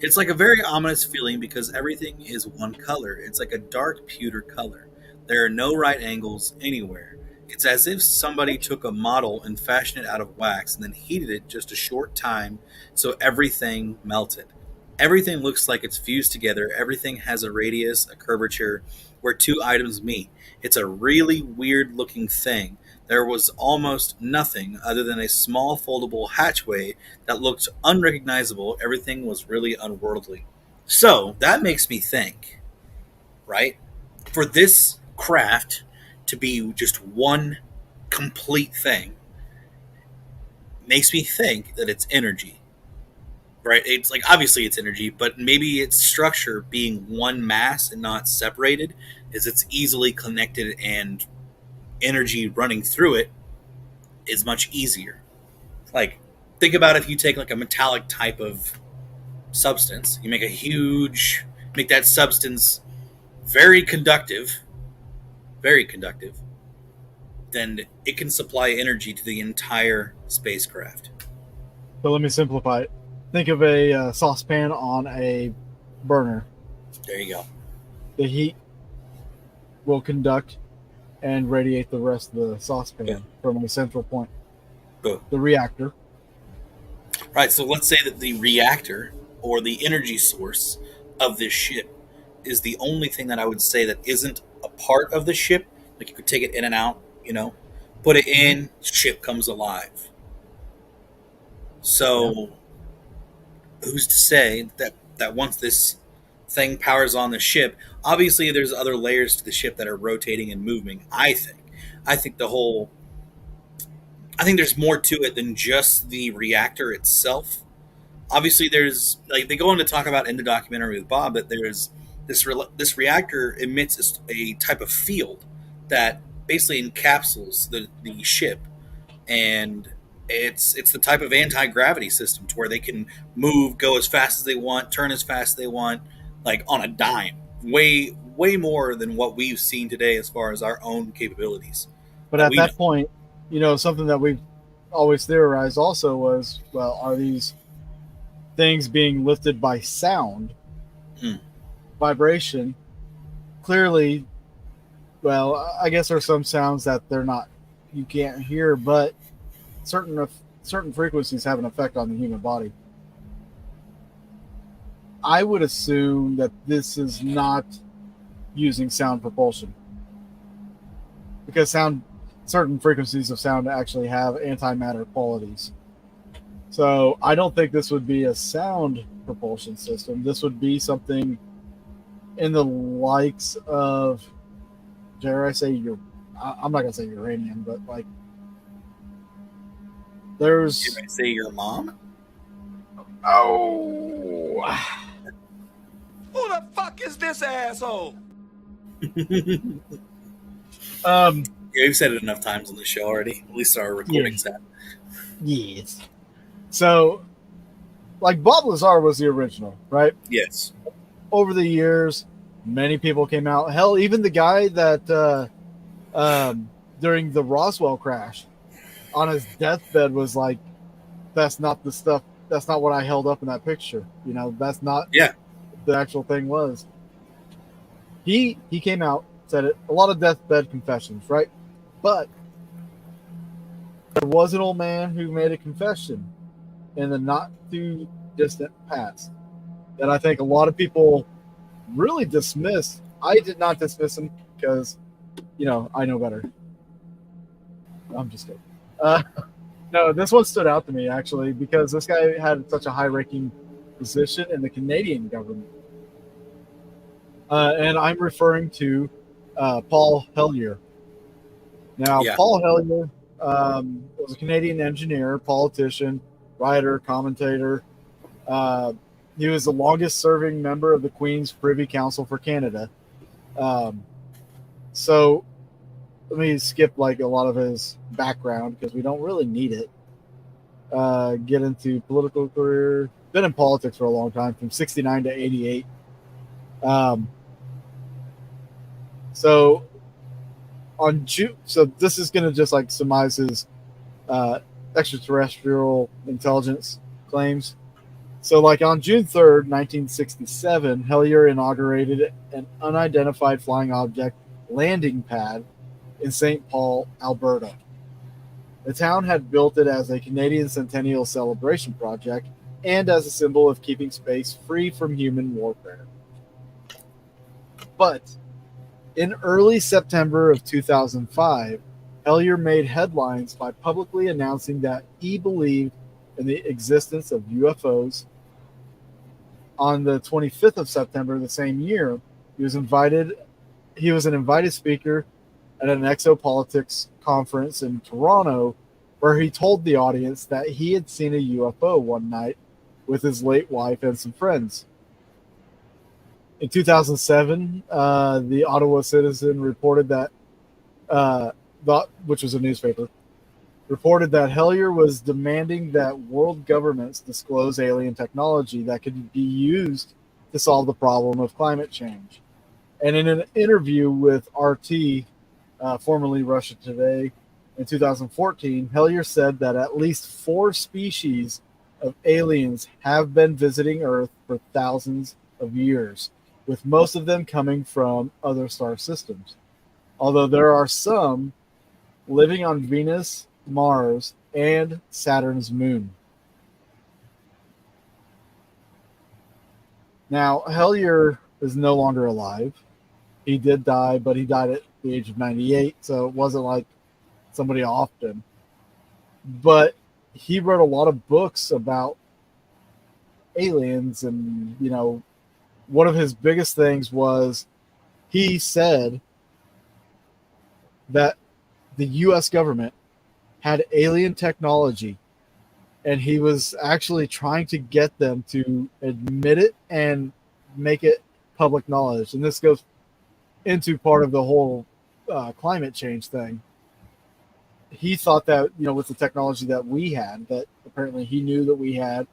It's like a very ominous feeling because everything is one color. It's like a dark pewter color. There are no right angles anywhere. It's as if somebody took a model and fashioned it out of wax and then heated it just a short time so everything melted. Everything looks like it's fused together. Everything has a radius, a curvature, where two items meet. It's a really weird looking thing. There was almost nothing other than a small foldable hatchway that looked unrecognizable. Everything was really unworldly. So that makes me think, right? For this craft to be just one complete thing, makes me think that it's energy. Right? It's like obviously it's energy, but maybe its structure being one mass and not separated is it's easily connected and energy running through it is much easier. Like think about if you take like a metallic type of substance, you make that substance very conductive, then it can supply energy to the entire spacecraft. So let me simplify it. Think of a saucepan on a burner. There you go. The heat will conduct and radiate the rest of the saucepan from a central point. Boom. The reactor. Right, so let's say that the reactor or the energy source of this ship is the only thing that I would say that isn't a part of the ship. Like you could take it in and out, put it in, ship comes alive. So who's to say that once this thing powers on the ship, obviously there's other layers to the ship that are rotating and moving. I think there's more to it than just the reactor itself. Obviously there's like they go on to talk about in the documentary with Bob that there's this reactor emits a type of field that basically encapsulates the ship, and it's the type of anti-gravity system to where they can move, go as fast as they want, turn as fast as they want, like on a dime. Way more than what we've seen today as far as our own capabilities. But at that point, something that we've always theorized also was, well, are these things being lifted by sound, vibration? Clearly, well, I guess there's some sounds that you can't hear, but certain frequencies have an effect on the human body. I would assume that this is not using sound propulsion, because certain frequencies of sound actually have antimatter qualities. So I don't think this would be a sound propulsion system. This would be something in the likes of, dare I say, I'm not gonna say uranium, but like there's. Did I say your mom? Oh. Who the fuck is this asshole? You've said it enough times on the show already. At least our recordings have. Yes. So, like Bob Lazar was the original, right? Yes. Over the years, many people came out. Hell, even the guy that during the Roswell crash on his deathbed was like, "That's not the stuff. That's not what I held up in that picture. That's not." Yeah. The actual thing was. He came out, said it. A lot of deathbed confessions, right? But there was an old man who made a confession in the not too distant past that I think a lot of people really dismissed. I did not dismiss him because, I know better. I'm just kidding. No, this one stood out to me actually because this guy had such a high-ranking position in the Canadian government. And I'm referring to Paul Hellyer. Now, Paul Hellyer was a Canadian engineer, politician, writer, commentator. He was the longest-serving member of the Queen's Privy Council for Canada. So let me skip like a lot of his background because we don't really need it. Get into political career. Been in politics for a long time, from 69 to 88. So on June, so this is going to just like surmise his extraterrestrial intelligence claims. So, like on June 3rd, 1967, Hellier inaugurated an unidentified flying object landing pad in St. Paul, Alberta. The town had built it as a Canadian Centennial Celebration project and as a symbol of keeping space free from human warfare. But in early September of 2005, Hellier made headlines by publicly announcing that he believed in the existence of UFOs. On the 25th of September the same year, he was an invited speaker at an exopolitics conference in Toronto, where he told the audience that he had seen a UFO one night with his late wife and some friends. In 2007, the Ottawa Citizen reported that, which was a newspaper, reported that Hellier was demanding that world governments disclose alien technology that could be used to solve the problem of climate change. And in an interview with RT, formerly Russia Today, in 2014, Hellier said that at least 4 species of aliens have been visiting Earth for thousands of years, with most of them coming from other star systems. Although there are some living on Venus, Mars, and Saturn's moon. Now, Hellier is no longer alive. He did die, but he died at the age of 98, so it wasn't like somebody off him. But he wrote a lot of books about aliens, and, you know, one of his biggest things was he said that the U.S. government had alien technology, and he was actually trying to get them to admit it and make it public knowledge. And this goes into part of the whole climate change thing. He thought that, you know, with the technology that we had, that apparently he knew that we had,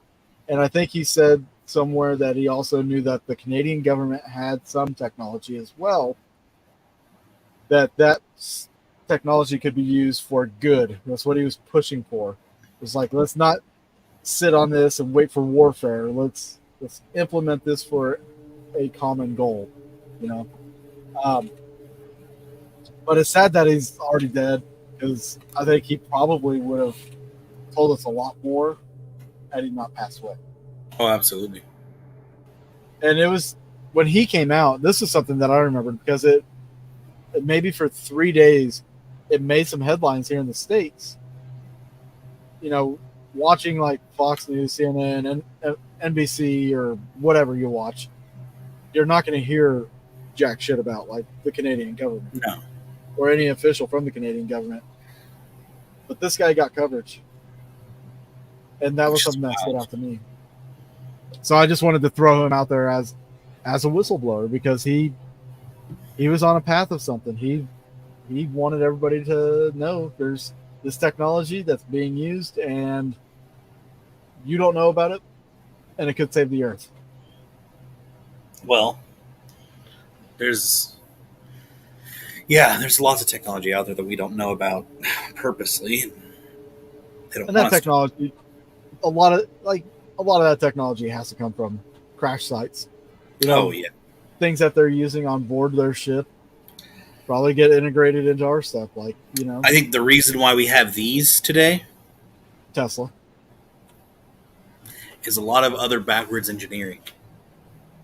and I think he said somewhere that he also knew that the Canadian government had some technology as well, that technology could be used for good. That's what he was pushing for. It was like, let's not sit on this and wait for warfare. Let's implement this for a common goal, you know. But it's sad that he's already dead, because I think he probably would have told us a lot more had he not passed away. Oh, absolutely. And it was when he came out, this is something that I remember, because it maybe for 3 days it made some headlines here in the States. You know, watching like Fox News, CNN, and NBC, or whatever you watch, you're not going to hear jack shit about like the Canadian government. No. Or any official from the Canadian government. But this guy got coverage. And that was something that stood out to me. So I just wanted to throw him out there as a whistleblower, because he was on a path of something. He wanted everybody to know there's this technology that's being used, and you don't know about it, and it could save the Earth. Well, there's lots of technology out there that we don't know about purposely. And that technology, a lot of that technology has to come from crash sites. You know, oh yeah, things that they're using on board their ship probably get integrated into our stuff. Like, you know, I think the reason why we have these today, Tesla, is a lot of other backwards engineering.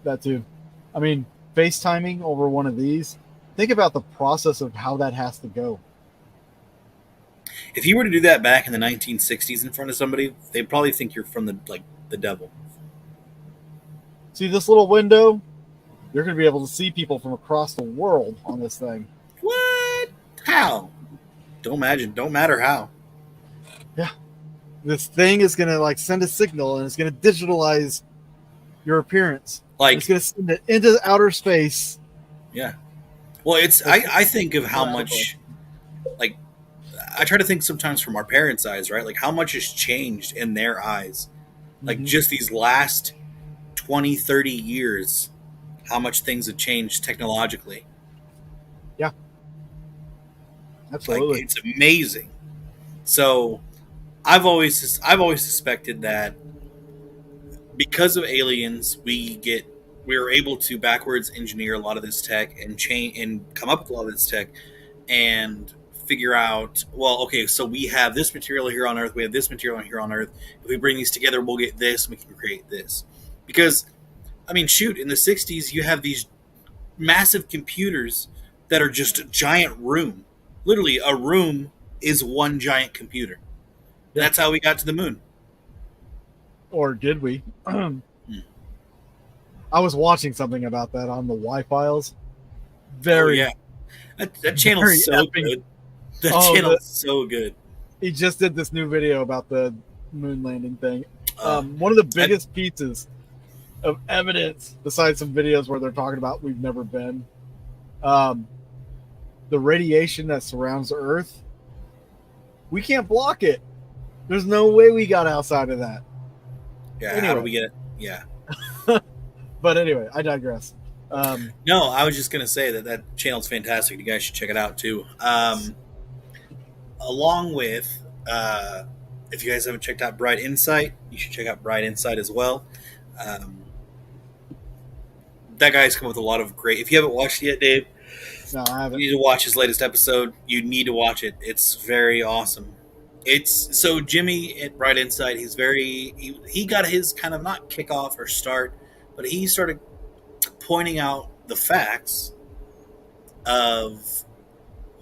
That too. I mean, FaceTiming over one of these. Think about the process of how that has to go. If you were to do that back in the 1960s in front of somebody, they'd probably think you're from the devil. See this little window? You're going to be able to see people from across the world on this thing. What? How? Don't matter how. Yeah. This thing is going to like send a signal, and it's going to digitalize your appearance. Like, it's going to send it into outer space. Yeah. Well, it's I think of how much, like, I try to think sometimes from our parents' eyes, right? Like how much has changed in their eyes, like just these last 20, 30 years, how much things have changed technologically. Yeah, absolutely. Like, it's amazing. So I've always suspected that because of aliens, we were able to backwards engineer a lot of this tech and change and come up with a lot of this tech and figure out, well, okay, so we have this material here on Earth, we have this material here on Earth. If we bring these together, we'll get this, and we can create this. Because, I mean, shoot, in the 60s, you have these massive computers that are just a giant room. Literally, a room is one giant computer. Yeah. That's how we got to the moon. Or did we? I was watching something about that on the Y-Files. Very. Oh, yeah. That channel's so epic. good. That channel's so good. He just did this new video about the moon landing thing. One of the biggest pieces of evidence, besides some videos where they're talking about we've never been, the radiation that surrounds the Earth, we can't block it. There's no way we got outside of that. Yeah, anyway. How do we get it? Yeah. But anyway, I digress. No, I was just going to say that channel's fantastic. You guys should check it out, too. Along with, if you guys haven't checked out Bright Insight, you should check out Bright Insight as well. That guy's come with a lot of great... If you haven't watched it yet, Dave, no, I haven't. You need to watch his latest episode. You need to watch it. It's very awesome. It's so Jimmy at Bright Insight. He got his kind of not kickoff or start, but he started pointing out the facts of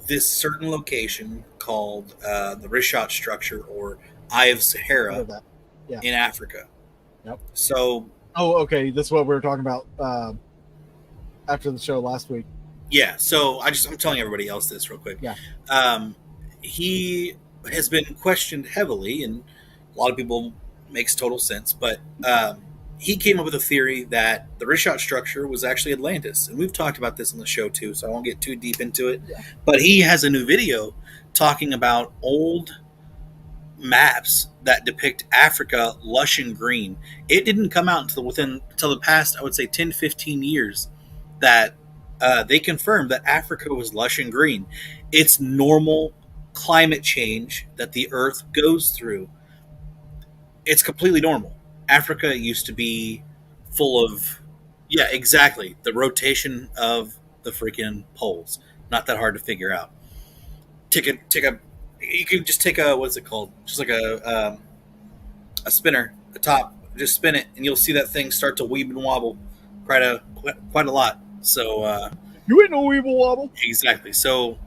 this certain location called the Rishat structure or Eye of Sahara in Africa. Yep. So. Oh, okay. This is what we were talking about after the show last week. Yeah. So I'm telling everybody else this real quick. Yeah. He has been questioned heavily, and a lot of people makes total sense, but he came up with a theory that the Rishat structure was actually Atlantis, and we've talked about this on the show too, so I won't get too deep into it. Yeah. But he has a new video talking about old maps that depict Africa lush and green. It didn't come out until the past, I would say, 10, 15 years that they confirmed that Africa was lush and green. It's normal climate change that the Earth goes through. It's completely normal. Africa used to be full of, yeah, exactly, the rotation of the freaking poles. Not that hard to figure out. You can just take a, what's it called? Just like a spinner, a top. Just spin it, and you'll see that thing start to weave and wobble quite a lot. So you ain't no weeble wobble. Exactly. So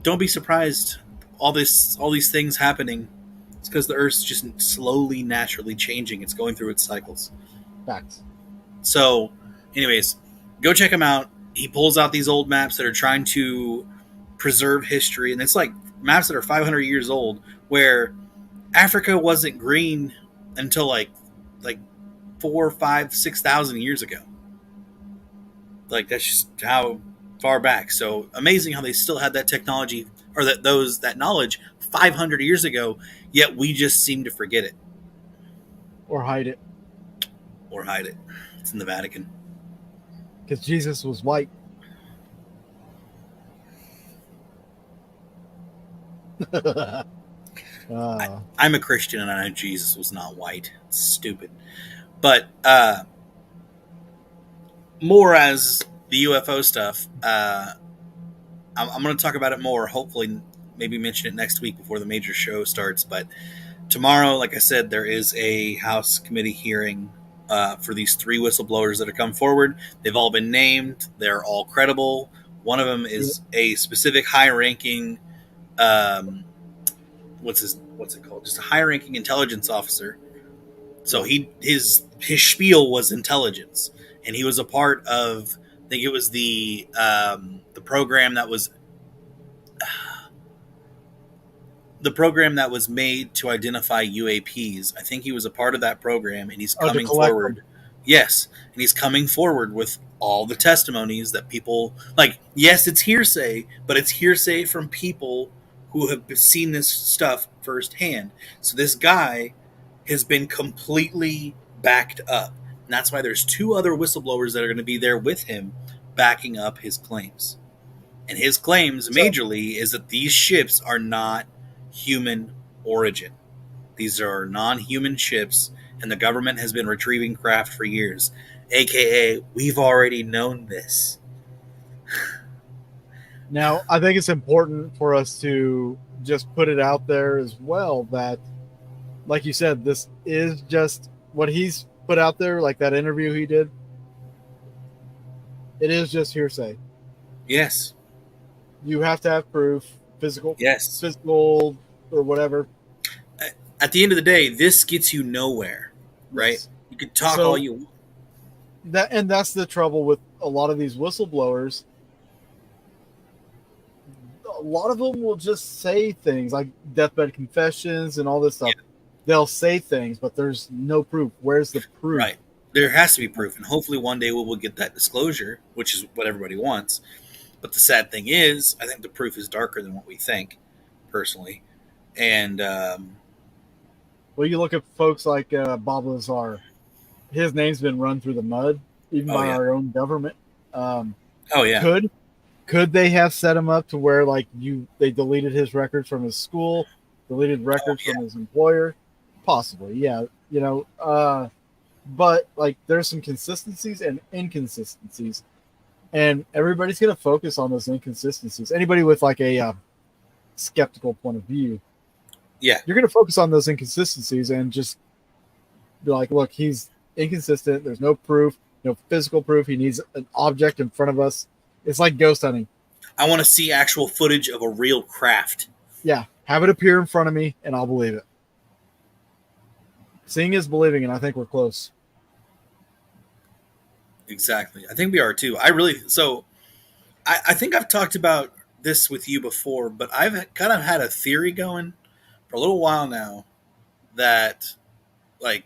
don't be surprised. All these things happening. It's because the Earth's just slowly, naturally changing. It's going through its cycles. Facts. So, anyways, go check him out. He pulls out these old maps that are trying to preserve history, and it's like maps that are 500 years old, where Africa wasn't green until like 4, 5, 6,000 years ago. Like, that's just how far back. So amazing how they still had that technology or that knowledge 500 years ago, yet we just seem to forget it. Or hide it. It's in the Vatican. Because Jesus was white. I'm a Christian and I know Jesus was not white. It's stupid. But more as the UFO stuff, I'm going to talk about it more, hopefully maybe mention it next week before the major show starts. But tomorrow, like I said, there is a House committee hearing for these 3 whistleblowers that have come forward. They've all been named. They're all credible. One of them is a specific high-ranking, what's it called? Just a high-ranking intelligence officer. So his spiel was intelligence, and he was a part of, I think it was the program that was made to identify UAPs. I think he was a part of that program, and he's coming forward. Yes, and he's coming forward with all the testimonies that people like. Yes, it's hearsay, but it's hearsay from people who have seen this stuff firsthand. So this guy has been completely backed up. And that's why there's 2 other whistleblowers that are going to be there with him backing up his claims. And his claims majorly is that these ships are not human origin. These are non-human ships, and the government has been retrieving craft for years. AKA, we've already known this. Now, I think it's important for us to just put it out there as well that, like you said, this is just what he's put out there, like that interview he did. It is just hearsay. Yes. You have to have proof, physical or whatever. At the end of the day, this gets you nowhere, right? Yes. You can talk all you want. That's the trouble with a lot of these whistleblowers. A lot of them will just say things like deathbed confessions and all this stuff. Yeah. They'll say things, but there's no proof. Where's the proof? Right. There has to be proof, and hopefully one day we'll get that disclosure, which is what everybody wants. But the sad thing is, I think the proof is darker than what we think, personally. And well, you look at folks like Bob Lazar. His name's been run through the mud, even by our own government. Could they have set him up to where they deleted his records from his school, deleted records from his employer? Possibly, yeah. But there's some consistencies and inconsistencies, and everybody's going to focus on those inconsistencies. Anybody with a skeptical point of view, you're going to focus on those inconsistencies and just be like, look, he's inconsistent. There's no proof, no physical proof. He needs an object in front of us. It's like ghost hunting. I want to see actual footage of a real craft. Yeah, have it appear in front of me, and I'll believe it. Seeing is believing, and I think we're close. Exactly. I think we are too. I think I've talked about this with you before, but I've kind of had a theory going for a little while now that, I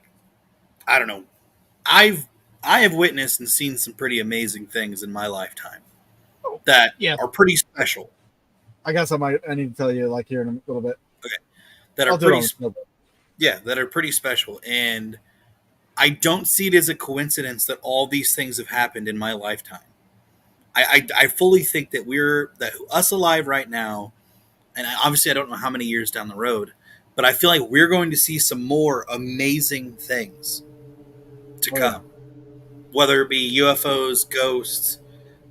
don't know, I have witnessed and seen some pretty amazing things in my lifetime that are pretty special. I guess I need to tell you here in a little bit. Okay. That are pretty special. And I don't see it as a coincidence that all these things have happened in my lifetime. I fully think that that us alive right now, and obviously I don't know how many years down the road, but I feel like we're going to see some more amazing things to come. Whether it be UFOs, ghosts,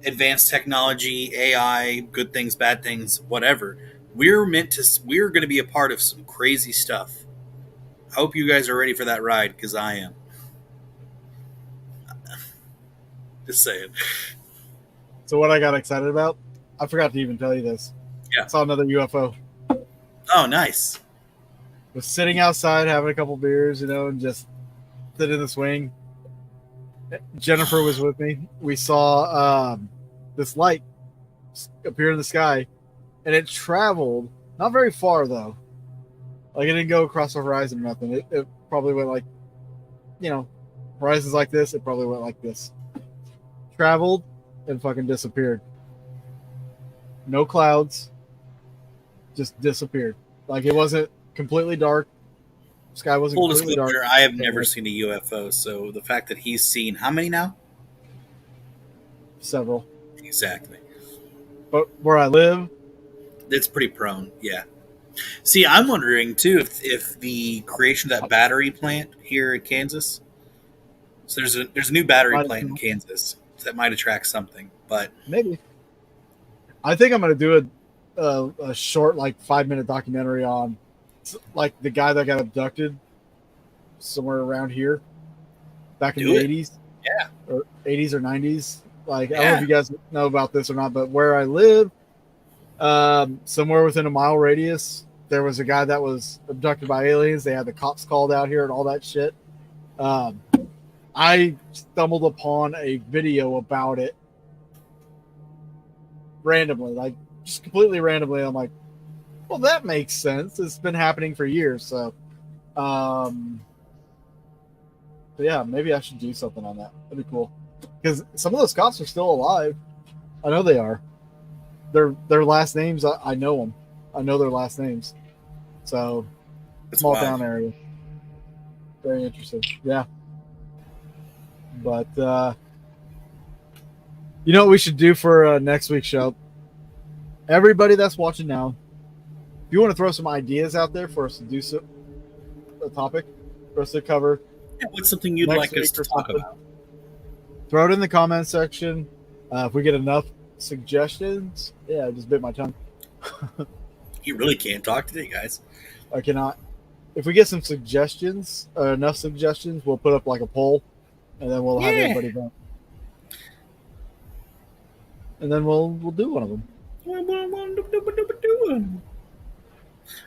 advanced technology, AI, good things, bad things, whatever. We're going to be a part of some crazy stuff. I hope you guys are ready for that ride, because I am. Just saying. So what I got excited about, I forgot to even tell you this. Yeah. I saw another UFO. Oh, nice. Was sitting outside having a couple beers, and just sit in the swing. Jennifer was with me. We saw this light appear in the sky, and it traveled not very far though. It didn't go across the horizon or nothing. It probably went horizons like this. It probably went like this. Traveled and fucking disappeared. No clouds. Just disappeared. It wasn't completely dark. Sky wasn't Full completely dark. disclosure, I have never seen a UFO, so the fact that he's seen how many now? Several. Exactly. But where I live, it's pretty prone, yeah. See, I'm wondering too if the creation of that battery plant here in Kansas. So there's a new battery plant in Kansas that might attract something, but maybe. I think I'm going to do a short 5-minute documentary on the guy that got abducted somewhere around here back in the 80s. Yeah. Or 80s or 90s. I don't know if you guys know about this or not, but where I live, somewhere within a mile radius, there was a guy that was abducted by aliens. They had the cops called out here and all that shit. I stumbled upon a video about it randomly, just completely randomly. I'm like, well, that makes sense. It's been happening for years. So, but yeah, maybe I should do something on that. That'd be cool. because some of those cops are still alive. I know they are. Their last names, I know them. I know their last names. So, That's small wild. town area. Very interesting. Yeah. But, you know what we should do for next week's show? Everybody that's watching now, if you want to throw some ideas out there for us to do a topic for us to cover, Yeah, what's something you'd next like us week to or talk something, about? throw it in the comment section. If we get enough suggestions, yeah, I just bit my tongue. You really can't talk today, guys. I cannot. If we get some suggestions, enough suggestions, we'll put up like a poll, and then we'll have everybody vote. And then we'll do one of them.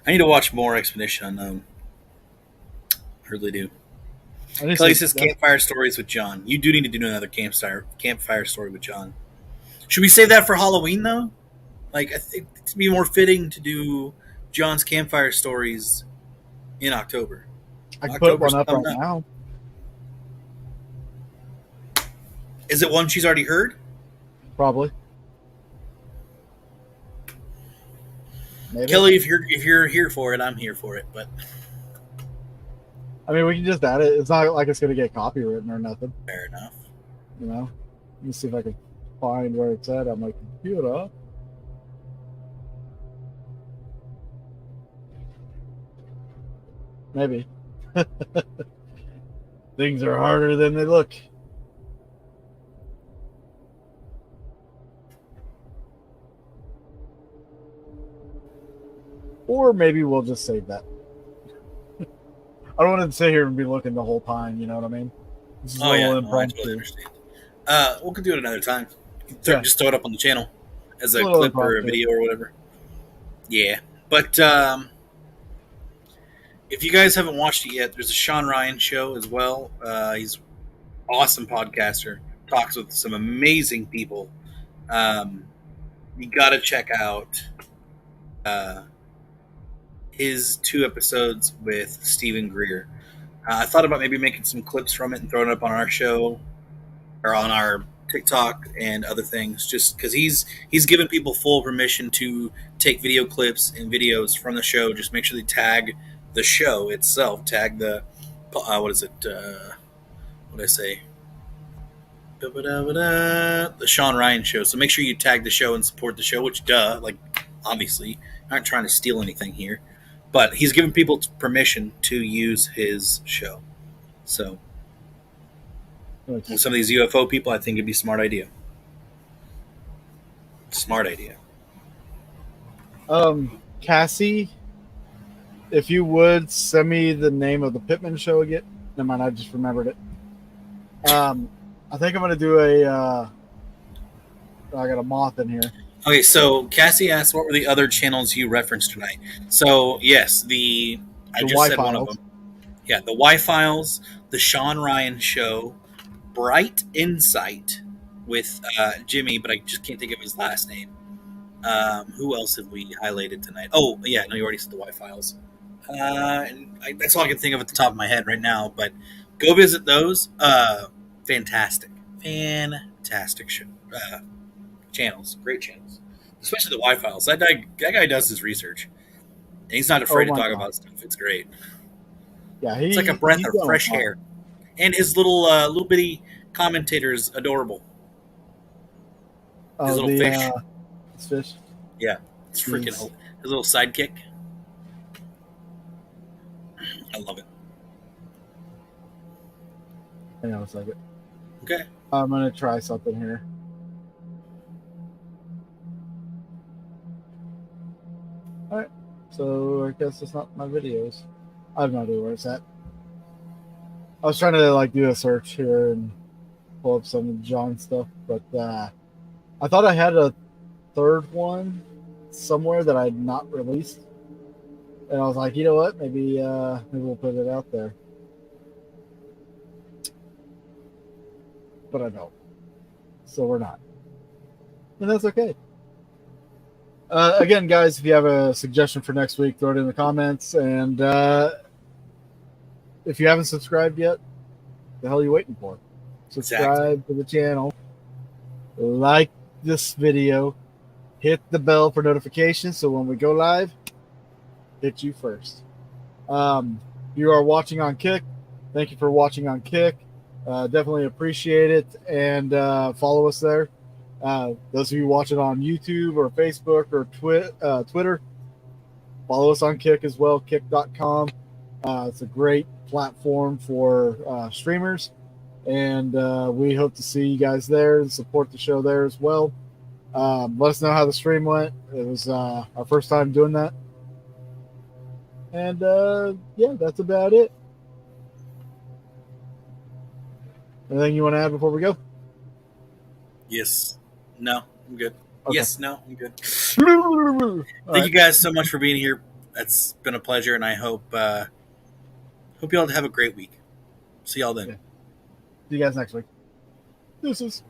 I need to watch more Expedition Unknown. I really do. Kelly says campfire stories with John. You do need to do another campfire story with John. Should we save that for Halloween though? Like, I think it'd be more fitting to do John's campfire stories in October. I can put one up right coming now. Is it one she's already heard? Probably. Maybe. Kelly, if you're here for it, I'm here for it. But I mean, we can just add it. It's not like it's going to get copywritten or nothing. fair enough. You know? Let me see if I can find where it's at on my computer. Maybe. Things are harder than they look. Or maybe we'll just save that. I don't want to sit here and be looking the whole time, you know what I mean? This is Oh yeah, no, I impromptu. totally understand. We can do it another time. Yeah. Just throw it up on the channel as a Little clip or a impromptu. video or whatever. Yeah, but if you guys haven't watched it yet, there's a Sean Ryan show as well. He's an awesome podcaster. Talks with some amazing people. You got to check out his 2 episodes with Stephen Greer. I thought about maybe making some clips from it and throwing it up on our show or on our TikTok and other things, just because he's given people full permission to take video clips and videos from the show. Just make sure they tag the show itself, tag the what is it? What did I say? The Sean Ryan show. So make sure you tag the show and support the show. Which, like obviously, aren't trying to steal anything here, but he's given people permission to use his show. So with some of these UFO people, I think it'd be a smart idea. Smart idea. Cassie, if you would send me the name of the Pittman show again. Never mind, I just remembered it. I think I'm gonna do I got a moth in here. Okay, so Cassie asked, what were the other channels you referenced tonight? So yes, I just said one of them. Yeah, the Y-Files, the Sean Ryan show, Bright Insight with Jimmy, but I just can't think of his last name. Who else have we highlighted tonight? Oh, yeah, no, you already said the Y-Files. That's all I can think of at the top of my head right now, but go visit those. Fantastic show, channels, great channels, especially the Y-Files. That guy does his research, and he's not afraid to talk about stuff. It's great. Yeah, it's like a breath of fresh air, and his little bitty commentator is adorable. His little fish. His fish. Yeah, it's freaking his little sidekick. I love it. Hang on a second. Okay. I'm gonna try something here. All right. So I guess it's not my videos. I have no idea where it's at. I was trying to do a search here and pull up some John stuff, but I thought I had a third one somewhere that I had not released, and I was like, you know what? Maybe we'll put it out there. But I don't. So we're not. And that's okay. Again, guys, if you have a suggestion for next week, throw it in the comments. And if you haven't subscribed yet, the hell are you waiting for? subscribe to the channel, like this video, hit the bell for notifications so when we go live, hit you first. You are watching on Kick. Thank you for watching on Kick. Definitely appreciate it, and follow us there. Those of you watching on YouTube or Facebook or Twitter, follow us on Kick as well, kick.com. It's a great platform for streamers, and we hope to see you guys there and support the show there as well. Let us know how the stream went. It was our first time doing that. And yeah, that's about it. Anything you want to add before we go? Yes. No, I'm good. Okay. Yes, no, I'm good. All Thank you guys so much for being here. It's been a pleasure, and I hope you all have a great week. See y'all then. Yeah. See you guys next week. Deuces.